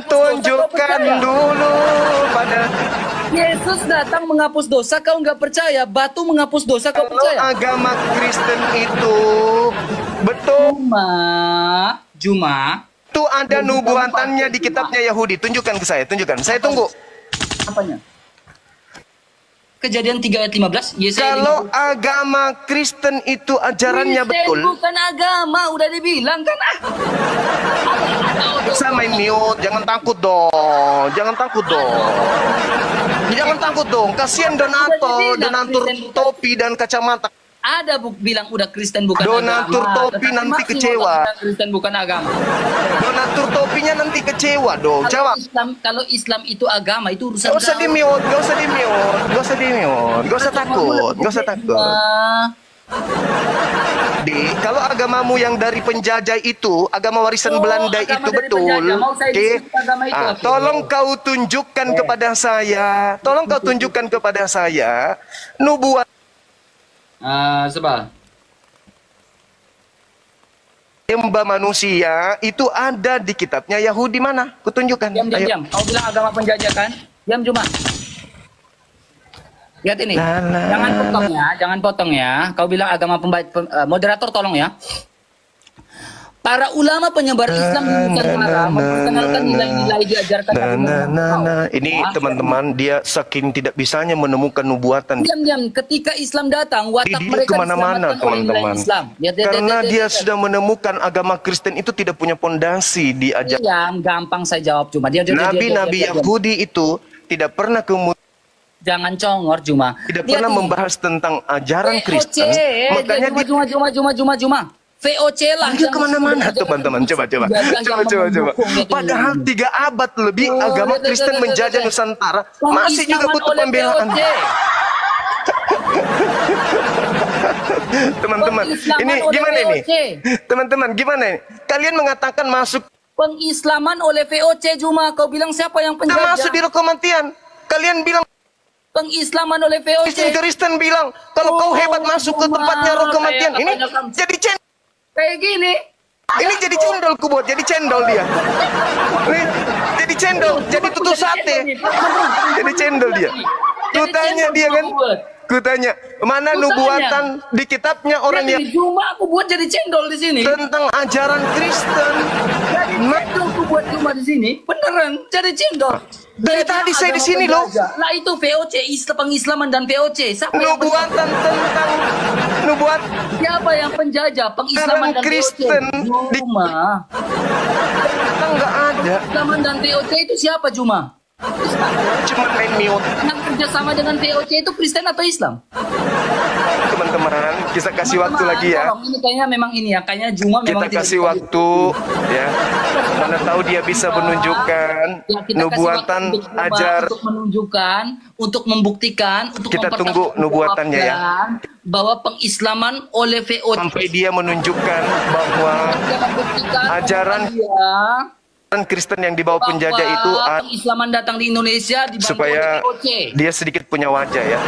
Tunjukkan dulu pada. Yesus datang menghapus dosa, kau nggak percaya. Batu menghapus dosa, kau Kalau percaya. agama Kristen itu betul. Juma. Itu ada nubuatannya di kitabnya Yahudi. Tunjukkan ke saya, Saya tunggu. Apanya? Kejadian 3 ayat 15. Kalau agama Kristen itu ajarannya betul. Bukan agama, udah dibilang kan. Bisa main mute, jangan takut dong. Jangan takut dong. Kasihan donatur topi dan kacamata. Ada bilang udah Kristen bukan Donatur agama. topi nanti Masih kecewa. mau Kristen bukan agama. Donatur topinya nanti kecewa dong. Jawab. Kalau Islam itu agama, itu urusan Gak usah kau. di-mute. Gak usah takut. Kalau agamamu yang dari penjajah itu, agama warisan Belanda agama itu dari betul. penjajah. Mau saya Oke. disebut agama itu apa? Tolong kau tunjukkan kepada saya. Nubuat Sebab Nyembah manusia itu ada di kitabnya Yahudi mana? Kutunjukkan. diam. Kau bilang agama penjajah kan? Diam cuma. Lihat ini. Jangan potong ya. Kau bilang agama moderator tolong ya. Para ulama penyebar Islam di Nusantara memperkenalkan nilai-nilai diajarkan Ini teman-teman, dia saking tidak bisanya menemukan nubuatan. Diam. Ketika Islam datang, watak Dia mereka kemana-mana diselamatkan oleh nilai teman-teman. Islam. Karena dia sudah menemukan agama Kristen itu tidak punya pondasi di ajaran. Diam, gampang saya jawab cuma. Nabi-nabi Yahudi itu tidak pernah kemudian Jangan congor Juma. tidak pernah membahas tentang ajaran Kristen. Makanya dia Juma. VOC lah. dia kemana-mana teman-teman. Coba. Padahal 3 abad lebih agama Kristen menjajah Nusantara. Masih juga butuh pembelaan. Teman-teman, ini gimana ini? Teman-teman, gimana ini? Kalian mengatakan masuk Pengislaman oleh VOC Juma. Kau bilang siapa yang kita penjajah? masuk di Rokomantian. Kalian bilang Pengislaman oleh VOC. Kristen bilang kalau kau hebat masuk ke tempatnya Rokomantian. Ini jadi cendol. Kayak gini. Ini jadi cendol ku buat, jadi cendol dia. Nih, jadi cendol, jadi tutu sate. Jadi cendol dia. Kutanya dia kan. Kutanya, mana nubuatan di kitabnya orang yang Juma aku buat jadi cendol di sini. tentang ajaran Kristen. Cendol aku buat Juma di sini. Beneran jadi cendol. Dari tadi saya di sini loh. Lah itu VOC, pengislaman dan VOC. Siapa yang Nubuatan tentang nubuat siapa yang penjajah pengislaman dan Kristen VOC? Juma. nggak ada. Pengislaman dan VOC itu siapa Juma? Cuma main mute. Yang kerjasama dengan VOC itu Kristen atau Islam? Teman-teman, kita kasih waktu lagi ya. Tolong, ini kayaknya memang ini ya, kayaknya Juma memang Kita kasih waktu ya. Mana tahu dia bisa menunjukkan ya, kita nubuatan kasih waktu untuk ajar. untuk menunjukkan, untuk membuktikan, untuk Kita tunggu nubuatannya ya. Bahwa pengislaman oleh VOC Sampai dia menunjukkan bahwa dia membuktikan ajaran Kristen yang dibawa penjajah itu pengislaman datang di Indonesia dibantu supaya oleh VOC. dia sedikit punya wajah ya.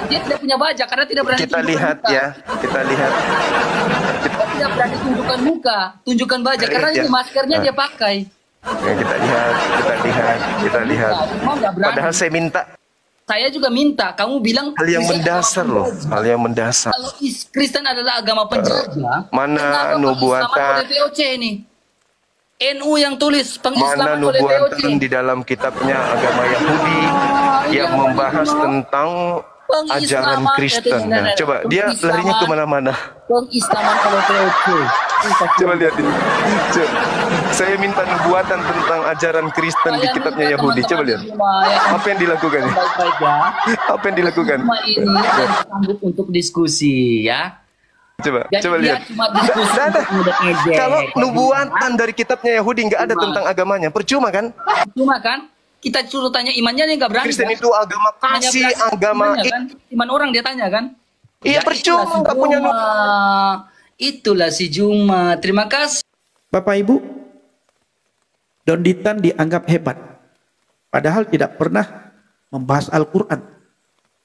Dia tidak punya wajah karena tidak berani Kita tunjukkan lihat muka. ya, kita lihat. Dia tidak berani tunjukkan muka, tunjukkan wajah karena Ya. ini maskernya dia pakai. Ya, kita lihat, kita lihat. Cuma nggak berani. Padahal saya minta Saya juga minta, kamu bilang hal yang Kristen mendasar adalah loh, penjajah. hal yang mendasar. Kalau Kristen adalah agama penjajah, Mana kenapa nubuatan- pengislaman oleh VOC ini? NU yang tulis Mana pengislaman oleh VOC. nubuatan di dalam kitabnya agama Yahudi yang membahas tentang ajaran Kristen. Nah, coba dia larinya kemana-mana. Pengislaman oleh VOC. Coba lihat ini. Coba. Saya minta nubuatan tentang ajaran Kristen di kitabnya Yahudi. Coba lihat. Apa yang dilakukan? Baik-baik ya. Apa yang dilakukan? Cuma ini yang sanggup untuk diskusi ya. Coba, Jadi coba dia lihat. cuma diskusi Nah, untuk ngedek-ngedek. kalau nubuatan dari kitabnya Yahudi nggak ada tentang agamanya, percuma kan? Cuma kan kita suruh tanya imannya nih nggak berani. Kristen kan? itu agama Hanya kasih, berani agama imannya, kan? Iman orang dia tanya kan? Iya, Ya, percuma, itulah si nggak punya Juma. Itulah si Juma. Terima kasih. Bapak Ibu, Don Ditan dianggap hebat. Padahal tidak pernah membahas Al-Quran.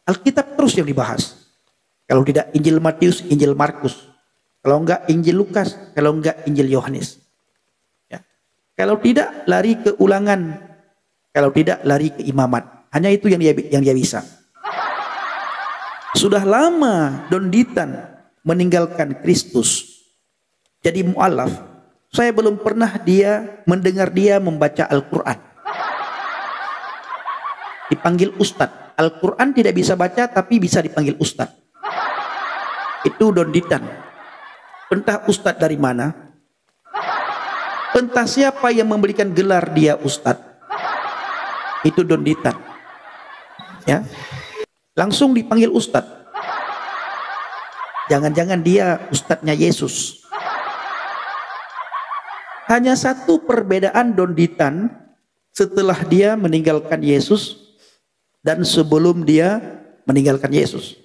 Alkitab terus yang dibahas. Kalau tidak Injil Matius, Injil Markus. Kalau enggak Injil Lukas, kalau enggak Injil Yohanes. Ya. Kalau tidak lari ke Ulangan, kalau tidak lari ke Imamat. Hanya itu yang dia bisa. Sudah lama Don Ditan meninggalkan Kristus. Jadi mu'alaf. Saya belum pernah mendengar dia membaca Al-Quran. Dipanggil Ustadz. Al-Quran tidak bisa baca tapi bisa dipanggil Ustadz. Itu Don Ditan. Entah Ustadz dari mana. Entah siapa yang memberikan gelar dia Ustadz. Itu Don Ditan. Ya. Langsung dipanggil Ustadz. Jangan-jangan dia Ustadznya Yesus. Hanya satu perbedaan Don Ditan setelah dia meninggalkan Yesus dan sebelum dia meninggalkan Yesus.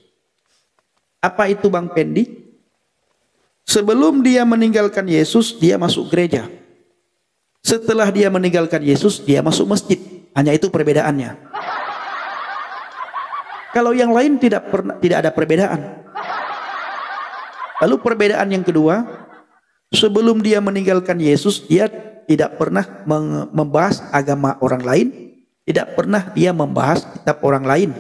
Apa itu Bang Pendi? Sebelum dia meninggalkan Yesus, dia masuk gereja. Setelah dia meninggalkan Yesus, dia masuk masjid. Hanya itu perbedaannya. Kalau yang lain tidak ada perbedaan. Lalu perbedaan yang kedua, sebelum dia meninggalkan Yesus, dia tidak pernah membahas agama orang lain, tidak pernah dia membahas kitab orang lain.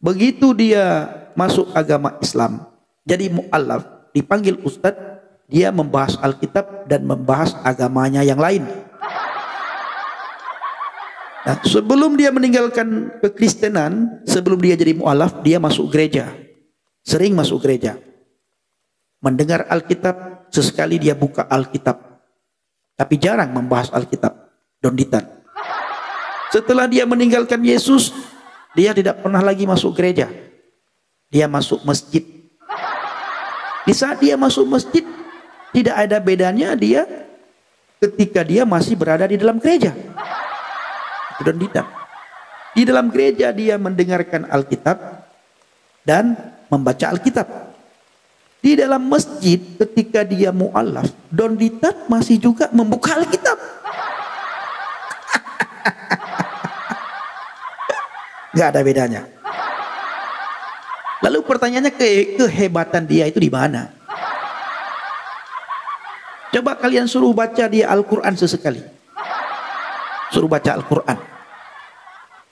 Begitu dia masuk agama Islam, jadi mu'allaf, dipanggil ustadz, dia membahas Alkitab dan membahas agamanya yang lain. Nah, sebelum dia meninggalkan kekristenan, sebelum dia jadi mu'allaf, dia masuk gereja. Sering masuk gereja. Mendengar Alkitab, sesekali dia buka Alkitab. Tapi jarang membahas Alkitab. Don Ditan. Setelah dia meninggalkan Yesus, dia tidak pernah lagi masuk gereja. Dia masuk masjid. Di saat dia masuk masjid, tidak ada bedanya dia ketika dia masih berada di dalam gereja. Itu Don Ditan. Di dalam gereja dia mendengarkan Alkitab dan membaca Alkitab. Di dalam masjid ketika dia mu'alaf, Don Ditan masih juga membuka Alkitab. Nggak ada bedanya. Lalu pertanyaannya, kehebatan dia itu di mana? Coba kalian suruh baca dia Al-Quran sesekali. Suruh baca Al-Quran.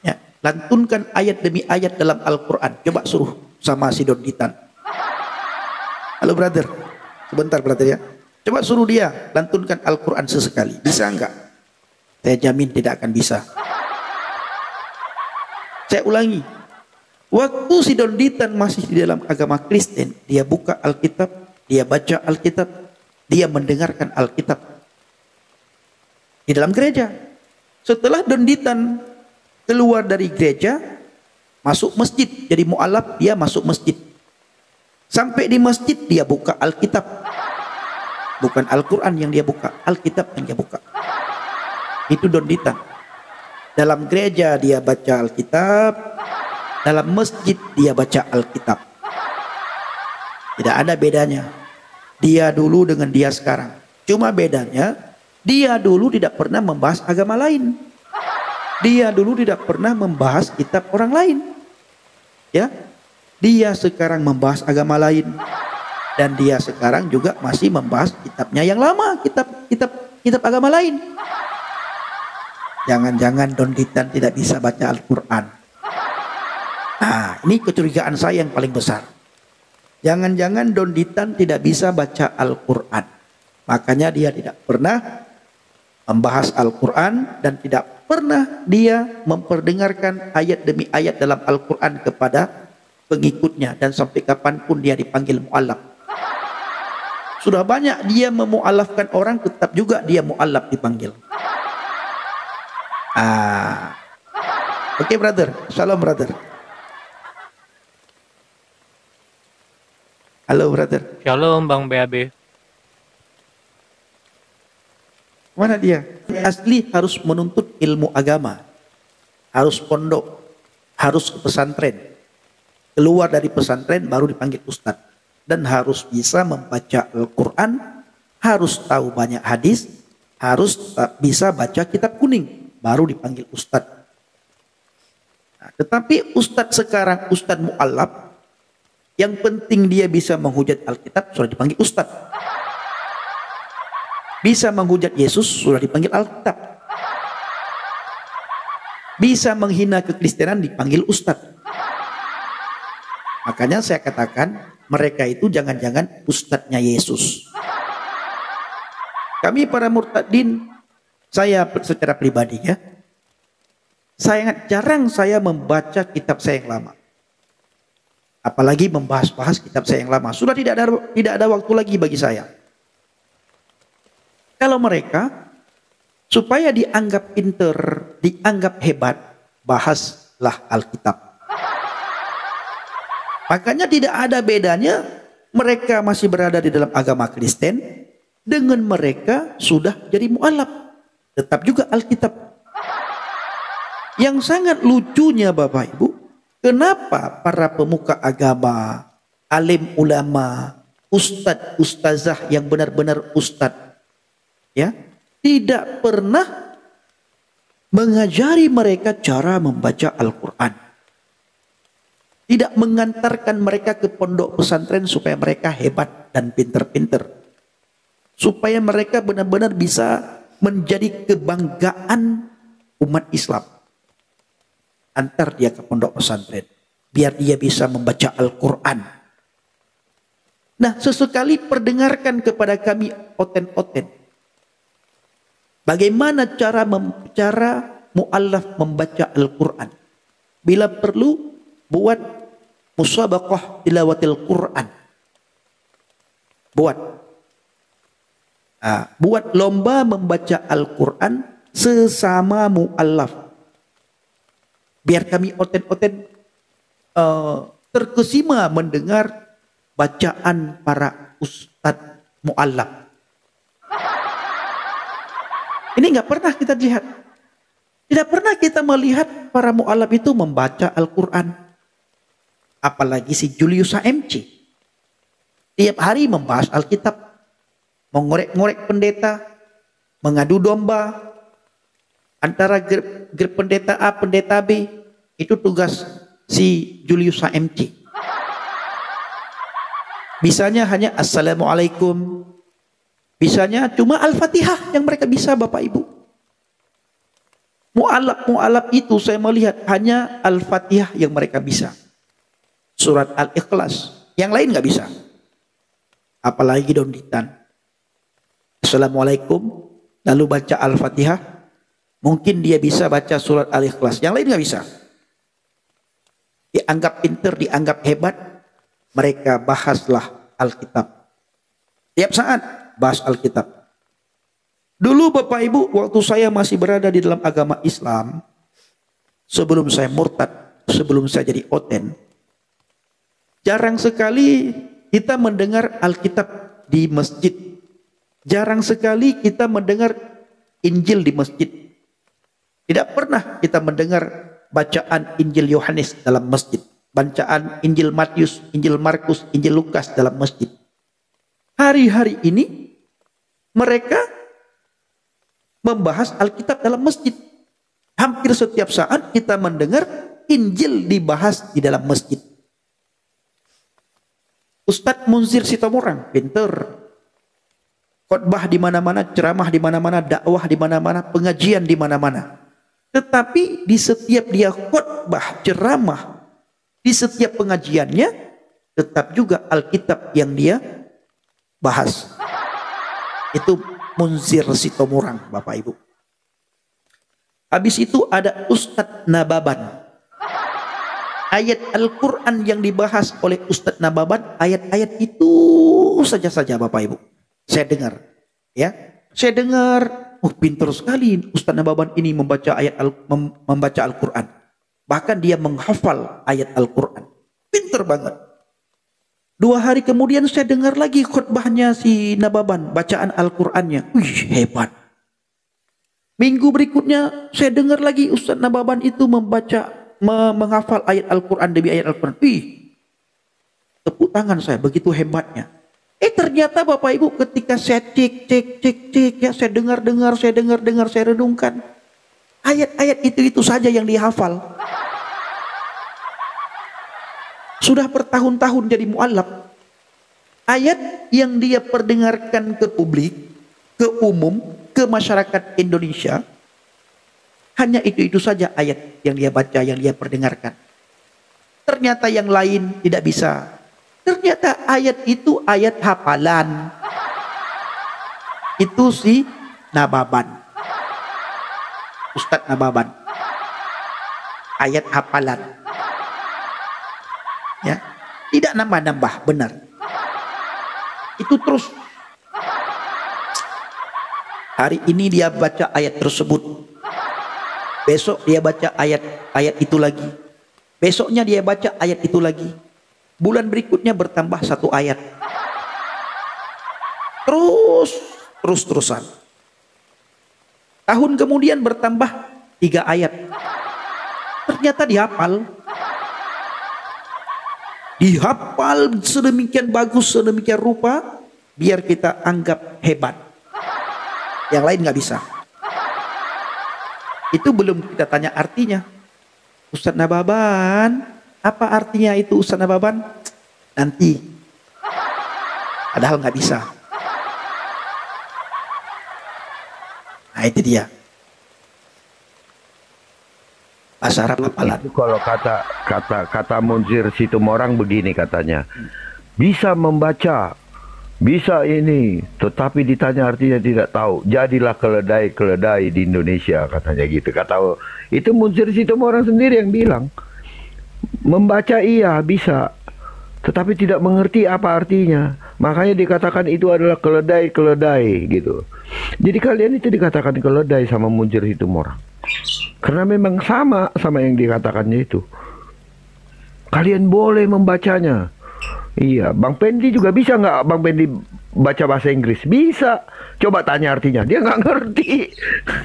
Ya, lantunkan ayat demi ayat dalam Al-Quran. Coba suruh sama si Don Ditan. Halo brother, sebentar brother ya. Coba suruh dia lantunkan Al-Quran sesekali. Bisa enggak? Saya jamin tidak akan bisa. Saya ulangi. Waktu si Don Ditan masih di dalam agama Kristen, dia buka Alkitab, dia baca Alkitab, dia mendengarkan Alkitab di dalam gereja. Setelah Don Ditan keluar dari gereja, masuk masjid, jadi mu'alaf, dia masuk masjid. Sampai di masjid dia buka Alkitab. Bukan Al-Quran yang dia buka, Alkitab yang dia buka. Itu Don Ditan. Dalam gereja dia baca Alkitab, dalam masjid dia baca Alkitab. Tidak ada bedanya. Dia dulu dengan dia sekarang. Cuma bedanya, dia dulu tidak pernah membahas agama lain. Dia dulu tidak pernah membahas kitab orang lain. Ya, dia sekarang membahas agama lain, dan dia sekarang juga masih membahas kitabnya yang lama, kitab agama lain. Jangan-jangan Don Ditan tidak bisa baca Al-Quran. Nah, ini kecurigaan saya yang paling besar. Jangan-jangan Don Ditan tidak bisa baca Al-Quran. Makanya dia tidak pernah membahas Al-Quran dan tidak pernah dia memperdengarkan ayat demi ayat dalam Al-Quran kepada pengikutnya, dan sampai kapanpun dia dipanggil mu'alaf. Sudah banyak dia memu'alafkan orang, tetap juga dia mu'alaf dipanggil. Oke brother, shalom brother. Halo brother. Shalom Bang BAB. Mana dia? Asli harus menuntut ilmu agama, harus pondok, harus ke pesantren. Keluar dari pesantren baru dipanggil ustadz, dan harus bisa membaca Al-Quran, harus tahu banyak hadis, harus bisa baca kitab kuning, baru dipanggil ustadz. Nah, tetapi ustadz sekarang, ustadz mu'alaf, yang penting dia bisa menghujat Alkitab, sudah dipanggil ustadz. Bisa menghujat Yesus, sudah dipanggil Alkitab. Bisa menghina kekristenan, dipanggil ustadz. Makanya saya katakan, mereka itu jangan-jangan ustadznya Yesus. Kami para murtadin, saya secara pribadi ya, sangat jarang saya membaca kitab saya yang lama. Apalagi membahas-bahas kitab saya yang lama. Sudah tidak ada waktu lagi bagi saya. Kalau mereka, supaya dianggap pinter, dianggap hebat, bahaslah Alkitab. Makanya tidak ada bedanya mereka masih berada di dalam agama Kristen dengan mereka sudah jadi mu'alaf. Tetap juga Alkitab. Yang sangat lucunya Bapak Ibu, kenapa para pemuka agama, alim ulama, ustadz, ustazah yang benar-benar ustadz, ya, tidak pernah mengajari mereka cara membaca Al-Quran. Tidak mengantarkan mereka ke pondok pesantren supaya mereka hebat dan pinter-pinter. Supaya mereka benar-benar bisa menjadi kebanggaan umat Islam. Antar dia ke pondok pesantren. Biar dia bisa membaca Al-Quran. Nah, sesekali perdengarkan kepada kami oten-oten. Bagaimana cara mu'alaf membaca Al-Quran. Bila perlu, buat musabaqah tilawatil Quran. Buat lomba membaca Al-Quran sesama mu'alaf. Biar kami oten-oten terkesima mendengar bacaan para ustadz mu'alaf. Ini nggak pernah kita lihat. Tidak pernah kita melihat para mu'alaf itu membaca Al-Quran. Apalagi si Julius HMC. Tiap hari membahas Alkitab. Mengorek-ngorek pendeta. Mengadu domba. Antara grup pendeta A, pendeta B. Itu tugas si Julius HMC. Bisanya hanya Assalamualaikum. Bisanya cuma Al-Fatihah yang mereka bisa, Bapak Ibu. Mu'alaf itu saya melihat hanya Al-Fatihah yang mereka bisa. Surat Al-Ikhlas. Yang lain nggak bisa. Apalagi donditan. Assalamualaikum. Lalu baca Al-Fatihah. Mungkin dia bisa baca surat Al-Ikhlas. Yang lain nggak bisa. Dianggap pinter, dianggap hebat. Mereka bahaslah Alkitab. Tiap saat bahas Alkitab. Dulu Bapak Ibu, waktu saya masih berada di dalam agama Islam, sebelum saya murtad, sebelum saya jadi oten, jarang sekali kita mendengar Alkitab di masjid. Jarang sekali kita mendengar Injil di masjid. Tidak pernah kita mendengar bacaan Injil Yohanes dalam masjid. Bacaan Injil Matius, Injil Markus, Injil Lukas dalam masjid. Hari-hari ini mereka membahas Alkitab dalam masjid. Hampir setiap saat kita mendengar Injil dibahas di dalam masjid. Ustadz Munzir Sitomorang, pinter. Khotbah di mana-mana, ceramah di mana-mana, dakwah di mana-mana, pengajian di mana-mana. Tetapi di setiap dia khotbah, ceramah, di setiap pengajiannya, tetap juga Alkitab yang dia bahas. Itu Munzir Sitomorang, Bapak Ibu. Habis itu ada Ustadz Nababan. Ayat Al-Quran yang dibahas oleh Ustadz Nababan, ayat-ayat itu saja Bapak Ibu. Saya dengar, ya, saya dengar, pintar sekali Ustadz Nababan ini membaca membaca Al-Quran. Bahkan dia menghafal ayat Al-Quran. Pintar banget. 2 hari kemudian saya dengar lagi khutbahnya si Nababan, bacaan Al-Qur'annya. Wih, hebat. Minggu berikutnya saya dengar lagi Ustaz Nababan itu menghafal ayat Al-Qur'an demi ayat Al-Qur'an. Wih, tepuk tangan saya, begitu hebatnya. Ternyata Bapak Ibu ketika saya cek ya, saya dengar, saya renungkan. Ayat-ayat itu saja yang dihafal. Sudah bertahun-tahun jadi mu'alaf. Ayat yang dia perdengarkan ke publik, ke umum, ke masyarakat Indonesia, hanya itu saja ayat yang dia baca, yang dia perdengarkan. Ternyata yang lain tidak bisa. Ternyata ayat itu ayat hafalan. Itu si Nababan. Ustadz Nababan. Ayat hafalan. Ya, tidak nambah-nambah, benar. Itu terus. Hari ini dia baca ayat tersebut. Besok dia baca ayat itu lagi. Besoknya dia baca ayat itu lagi. Bulan berikutnya bertambah 1 ayat. Terus-terusan. Tahun kemudian bertambah 3 ayat. Ternyata dihafal. Dihafal sedemikian bagus, sedemikian rupa, biar kita anggap hebat. Yang lain nggak bisa. Itu belum kita tanya artinya. Ustadz Nababan, apa artinya itu Ustadz Nababan? Nanti. Padahal nggak bisa. Nah itu dia. Bahasa Arab hafalan. Itu kalau kata Munzir Sitomorang begini katanya. Bisa membaca, bisa ini, tetapi ditanya artinya tidak tahu. Jadilah keledai-keledai di Indonesia katanya gitu. Kata itu Munzir Sitomorang sendiri yang bilang. Membaca iya bisa, tetapi tidak mengerti apa artinya. Makanya dikatakan itu adalah keledai-keledai gitu. Jadi kalian itu dikatakan keledai sama Munzir Sitomorang. Karena memang sama yang dikatakannya itu. Kalian boleh membacanya. Iya, Bang Pendi juga bisa nggak Bang Pendi baca bahasa Inggris? Bisa. Coba tanya artinya. Dia nggak ngerti.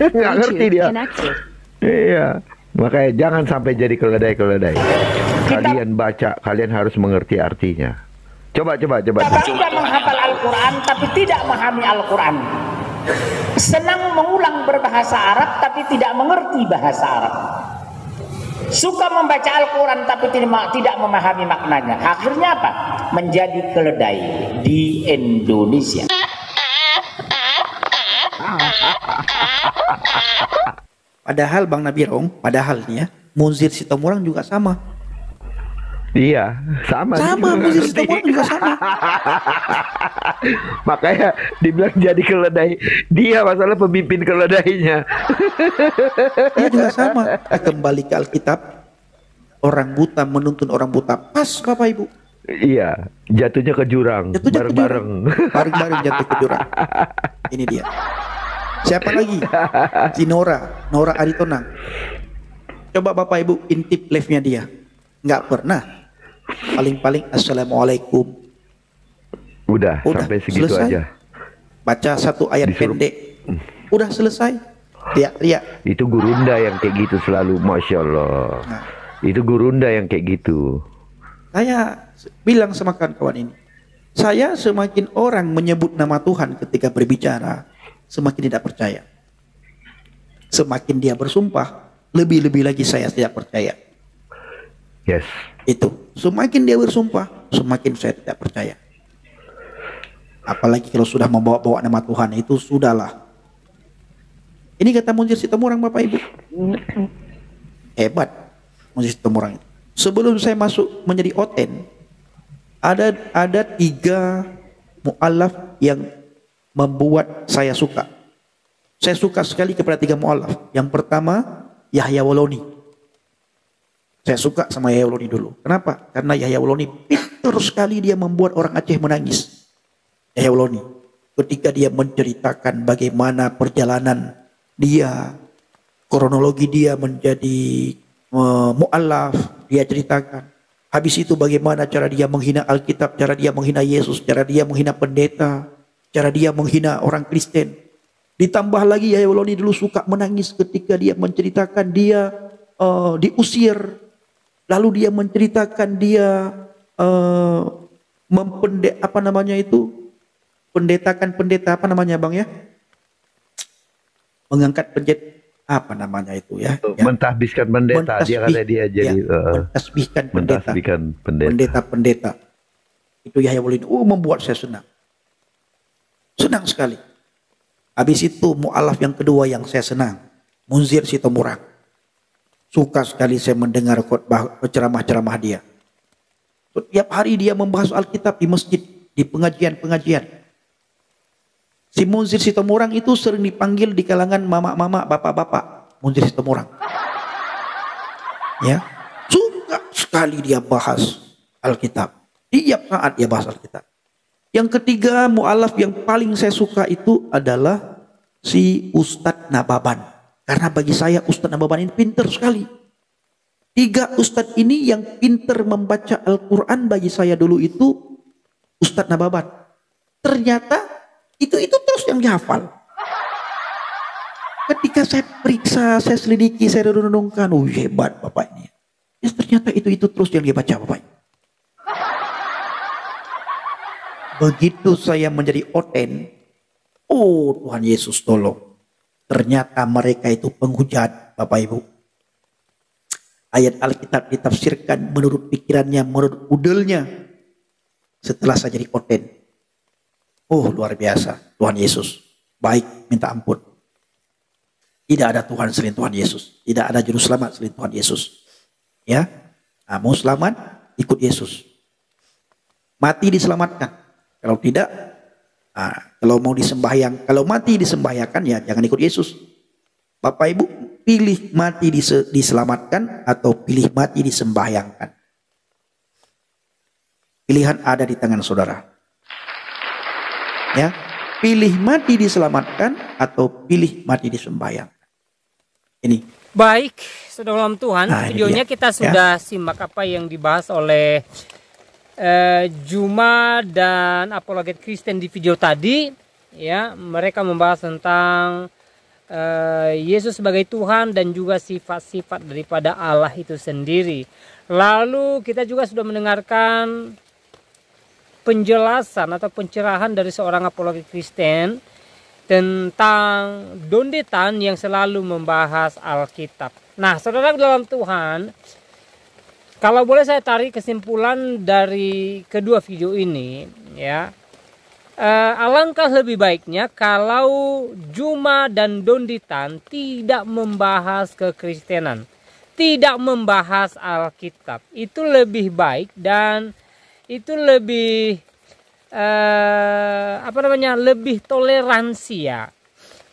Nggak ngerti dia. Iya, makanya jangan sampai jadi keledai-keledai. Kalian baca, kalian harus mengerti artinya. Coba. Tidak menghafal Al-Quran tapi tidak memahami Al-Quran. Senang mengulang berbahasa Arab tapi tidak mengerti bahasa Arab. Suka membaca Al-Quran tapi tidak memahami maknanya. Akhirnya apa? Menjadi keledai di Indonesia. Padahal Bang Nabirong, padahal nih ya, Munzir Sitomorang juga sama. Iya, sama. Munzir Sitomorang juga sama. Makanya dibilang jadi keledai. Dia masalah pemimpin keledainya. Dia juga sama. Kembali ke Alkitab, orang buta menuntun orang buta. Pas Bapak Ibu. Iya, jatuhnya ke jurang. Bareng-bareng. Bareng-bareng jatuh ke jurang. Ini dia. Siapa lagi? Si Nora Aritonang. Coba Bapak Ibu intip live-nya dia. Nggak pernah. Paling-paling Assalamualaikum. Udah sampai segitu selesai. aja. Baca satu ayat pendek. Udah selesai. Teriak-teriak. Itu gurunda yang kayak gitu selalu, Masya Allah. Nah. Itu gurunda yang kayak gitu. Saya bilang sama kawan-kawan ini. Saya semakin orang menyebut nama Tuhan ketika berbicara, semakin tidak percaya. Semakin dia bersumpah, lebih-lebih lagi saya tidak percaya. Yes. Itu. Semakin dia bersumpah, semakin saya tidak percaya. Apalagi kalau sudah membawa-bawa nama Tuhan, itu sudahlah. Ini kata Munzir Sitomorang Bapak Ibu. Hebat Munzir Sitomorang itu. Sebelum saya masuk menjadi oten, ada 3 mu'alaf yang membuat saya suka. Saya suka sekali kepada 3 mu'alaf. Yang pertama, Yahya Woloni. Saya suka sama Yahya Woloni dulu. Kenapa? Karena Yahya Woloni pintar sekali dia membuat orang Aceh menangis. Yahya Woloni. Ketika dia menceritakan bagaimana perjalanan dia, kronologi dia menjadi mu'alaf, dia ceritakan. Habis itu bagaimana cara dia menghina Alkitab, cara dia menghina Yesus, cara dia menghina pendeta, cara dia menghina orang Kristen. Ditambah lagi Yahya Woloni dulu suka menangis ketika dia menceritakan dia diusir. Lalu dia menceritakan dia pendetakan pendeta apa namanya Bang ya? Mengangkat mentahbiskan pendeta. Dia jadi mentasbihkan pendeta. Itu Yahya Woloni. Membuat saya senang. Senang sekali. Habis itu mu'alaf yang kedua yang saya senang, Munzir Sitomorang. Suka sekali saya mendengar khotbah ceramah-ceramah dia. Setiap hari dia membahas Alkitab di masjid, di pengajian-pengajian. Si Munzir Sitomorang itu sering dipanggil di kalangan mama-mama, bapak-bapak. Munzir Sitomorang. Ya, suka sekali dia bahas Alkitab. Tiap saat dia bahas Alkitab. Yang ketiga mu'alaf yang paling saya suka itu adalah si Ustadz Nababan. Karena bagi saya Ustadz Nababan ini pintar sekali. 3 Ustadz ini yang pintar membaca Al-Quran bagi saya dulu itu Ustadz Nababan. Ternyata itu terus yang dihafal. Ketika saya periksa, saya selidiki, saya renungkan, hebat Bapak ini. Ya, ternyata itu terus yang dia baca Bapak. Begitu saya menjadi oten, Tuhan Yesus tolong. Ternyata mereka itu penghujat Bapak Ibu. Ayat Alkitab ditafsirkan menurut pikirannya, menurut udelnya. Setelah saya jadi oten. Luar biasa Tuhan Yesus. Baik, minta ampun. Tidak ada Tuhan selain Tuhan Yesus. Tidak ada juru selamat selain Tuhan Yesus. Ya, mau selamat, ikut Yesus. Mati diselamatkan. Kalau tidak, kalau mau disembahyang, kalau mati disembahyangkan ya jangan ikut Yesus. Bapak Ibu, pilih mati diselamatkan atau pilih mati disembahyangkan. Pilihan ada di tangan saudara. Ya, pilih mati diselamatkan atau pilih mati disembahyangkan. Ini. Baik, saudara dalam Tuhan, videonya dia. kita sudah simak apa yang dibahas oleh Juma dan apologet Kristen di video tadi. Ya, mereka membahas tentang Yesus sebagai Tuhan dan juga sifat-sifat daripada Allah itu sendiri. Lalu kita juga sudah mendengarkan penjelasan atau pencerahan dari seorang apologet Kristen tentang Donditan yang selalu membahas Alkitab. Nah, saudara dalam Tuhan, kalau boleh saya tarik kesimpulan dari kedua video ini, ya, alangkah lebih baiknya kalau Juma dan Donditan tidak membahas kekristenan, tidak membahas Alkitab. Itu lebih baik dan itu lebih lebih toleransi ya,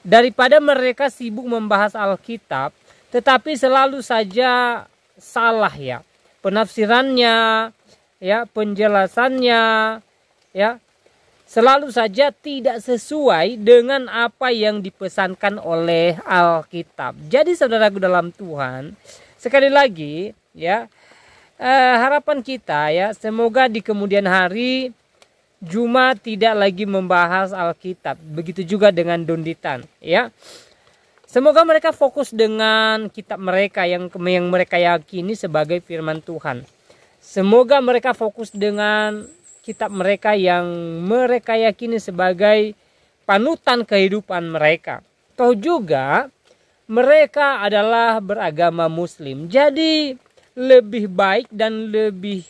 daripada mereka sibuk membahas Alkitab tetapi selalu saja salah ya penafsirannya, ya penjelasannya, ya selalu saja tidak sesuai dengan apa yang dipesankan oleh Alkitab. Jadi saudaraku dalam Tuhan, sekali lagi ya, harapan kita ya, semoga di kemudian hari Juma tidak lagi membahas Alkitab. Begitu juga dengan Donditan ya. Semoga mereka fokus dengan kitab mereka yang mereka yakini sebagai firman Tuhan. Semoga mereka fokus dengan kitab mereka yang mereka yakini sebagai panutan kehidupan mereka. Toh juga mereka adalah beragama Muslim. Jadi lebih baik dan lebih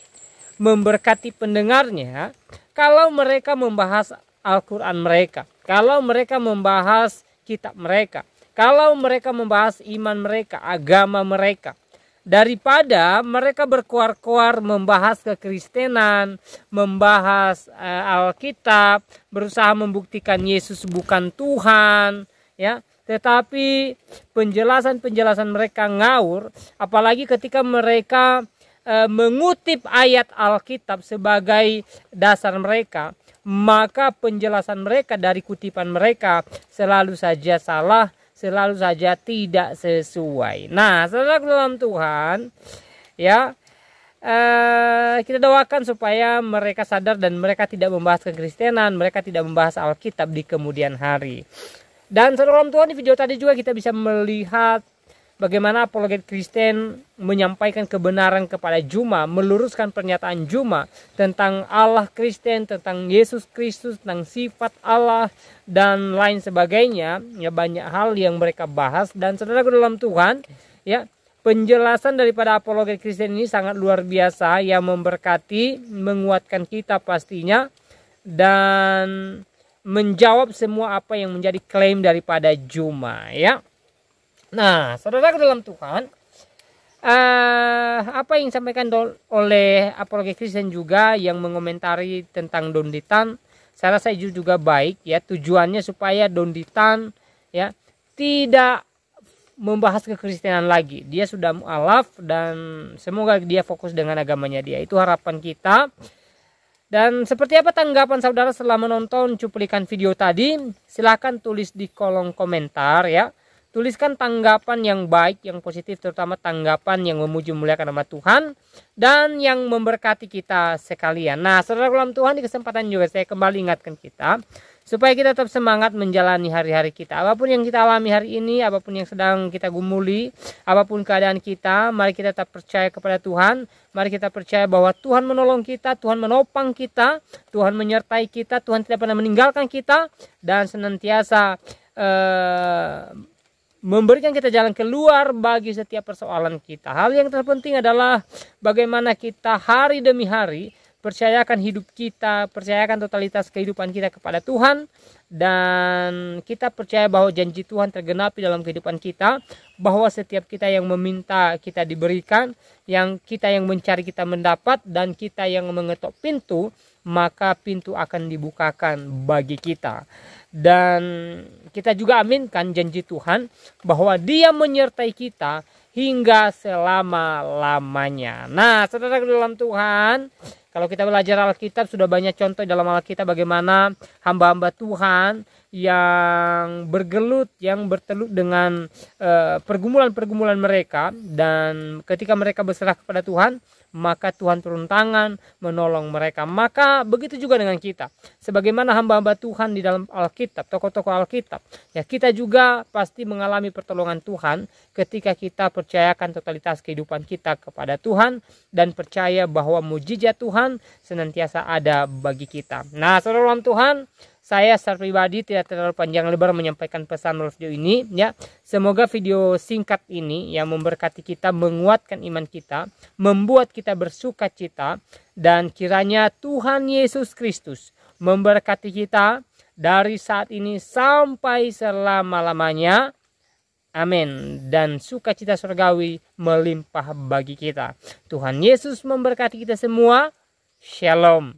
memberkati pendengarnya kalau mereka membahas Al-Quran mereka, kalau mereka membahas kitab mereka, kalau mereka membahas iman mereka, agama mereka, daripada mereka berkoar-koar membahas kekristenan, membahas Alkitab, berusaha membuktikan Yesus bukan Tuhan, ya. Tetapi penjelasan-penjelasan mereka ngawur, apalagi ketika mereka mengutip ayat Alkitab sebagai dasar mereka, maka penjelasan mereka dari kutipan mereka selalu saja salah, selalu saja tidak sesuai. Nah, saudara dalam Tuhan, ya, kita doakan supaya mereka sadar dan mereka tidak membahas kekristenan, mereka tidak membahas Alkitab di kemudian hari. Dan saudara dalam Tuhan, di video tadi juga kita bisa melihat bagaimana apologet Kristen menyampaikan kebenaran kepada Juma, meluruskan pernyataan Juma tentang Allah Kristen, tentang Yesus Kristus, tentang sifat Allah dan lain sebagainya. Ya, banyak hal yang mereka bahas. Dan saudara dalam Tuhan, ya, penjelasan daripada apologet Kristen ini sangat luar biasa, yang memberkati, menguatkan kita pastinya, dan menjawab semua apa yang menjadi klaim daripada Juma, ya. Nah, saudara dalam Tuhan, apa yang disampaikan oleh apologet Kristen juga yang mengomentari tentang Donditan, saya rasa itu juga baik ya, tujuannya supaya Donditan ya tidak membahas kekristenan lagi. Dia sudah mualaf dan semoga dia fokus dengan agamanya dia. Itu harapan kita. Dan seperti apa tanggapan saudara setelah menonton cuplikan video tadi? Silahkan tulis di kolom komentar ya. Tuliskan tanggapan yang baik, yang positif, terutama tanggapan yang memuji memuliakan nama Tuhan dan yang memberkati kita sekalian. Nah, saudara dalam Tuhan, di kesempatan juga saya kembali ingatkan kita supaya kita tetap semangat menjalani hari-hari kita. Apapun yang kita alami hari ini, apapun yang sedang kita gumuli, apapun keadaan kita, mari kita tetap percaya kepada Tuhan. Mari kita percaya bahwa Tuhan menolong kita, Tuhan menopang kita, Tuhan menyertai kita, Tuhan tidak pernah meninggalkan kita dan senantiasa memberikan kita jalan keluar bagi setiap persoalan kita. Hal yang terpenting adalah bagaimana kita hari demi hari percayakan hidup kita, percayakan totalitas kehidupan kita kepada Tuhan, dan kita percaya bahwa janji Tuhan tergenapi dalam kehidupan kita, bahwa setiap kita yang meminta kita diberikan, yang kita yang mencari kita mendapat, dan kita yang mengetok pintu maka pintu akan dibukakan bagi kita. Dan kita juga aminkan janji Tuhan bahwa Dia menyertai kita hingga selama-lamanya. Nah, saudara dalam Tuhan, kalau kita belajar Alkitab, sudah banyak contoh dalam Alkitab bagaimana hamba-hamba Tuhan yang bergelut, yang bertelut dengan pergumulan-pergumulan mereka, dan ketika mereka berserah kepada Tuhan, maka Tuhan turun tangan menolong mereka. Maka begitu juga dengan kita. Sebagaimana hamba-hamba Tuhan di dalam Alkitab, tokoh-tokoh Alkitab, ya kita juga pasti mengalami pertolongan Tuhan ketika kita percayakan totalitas kehidupan kita kepada Tuhan dan percaya bahwa mujizat Tuhan senantiasa ada bagi kita. Nah, saudara dalam Tuhan, saya secara pribadi tidak terlalu panjang lebar menyampaikan pesan melalui video ini, ya. Semoga video singkat ini yang memberkati kita, menguatkan iman kita, membuat kita bersuka cita, dan kiranya Tuhan Yesus Kristus memberkati kita dari saat ini sampai selama-lamanya. Amin. Dan sukacita surgawi melimpah bagi kita. Tuhan Yesus memberkati kita semua. Shalom.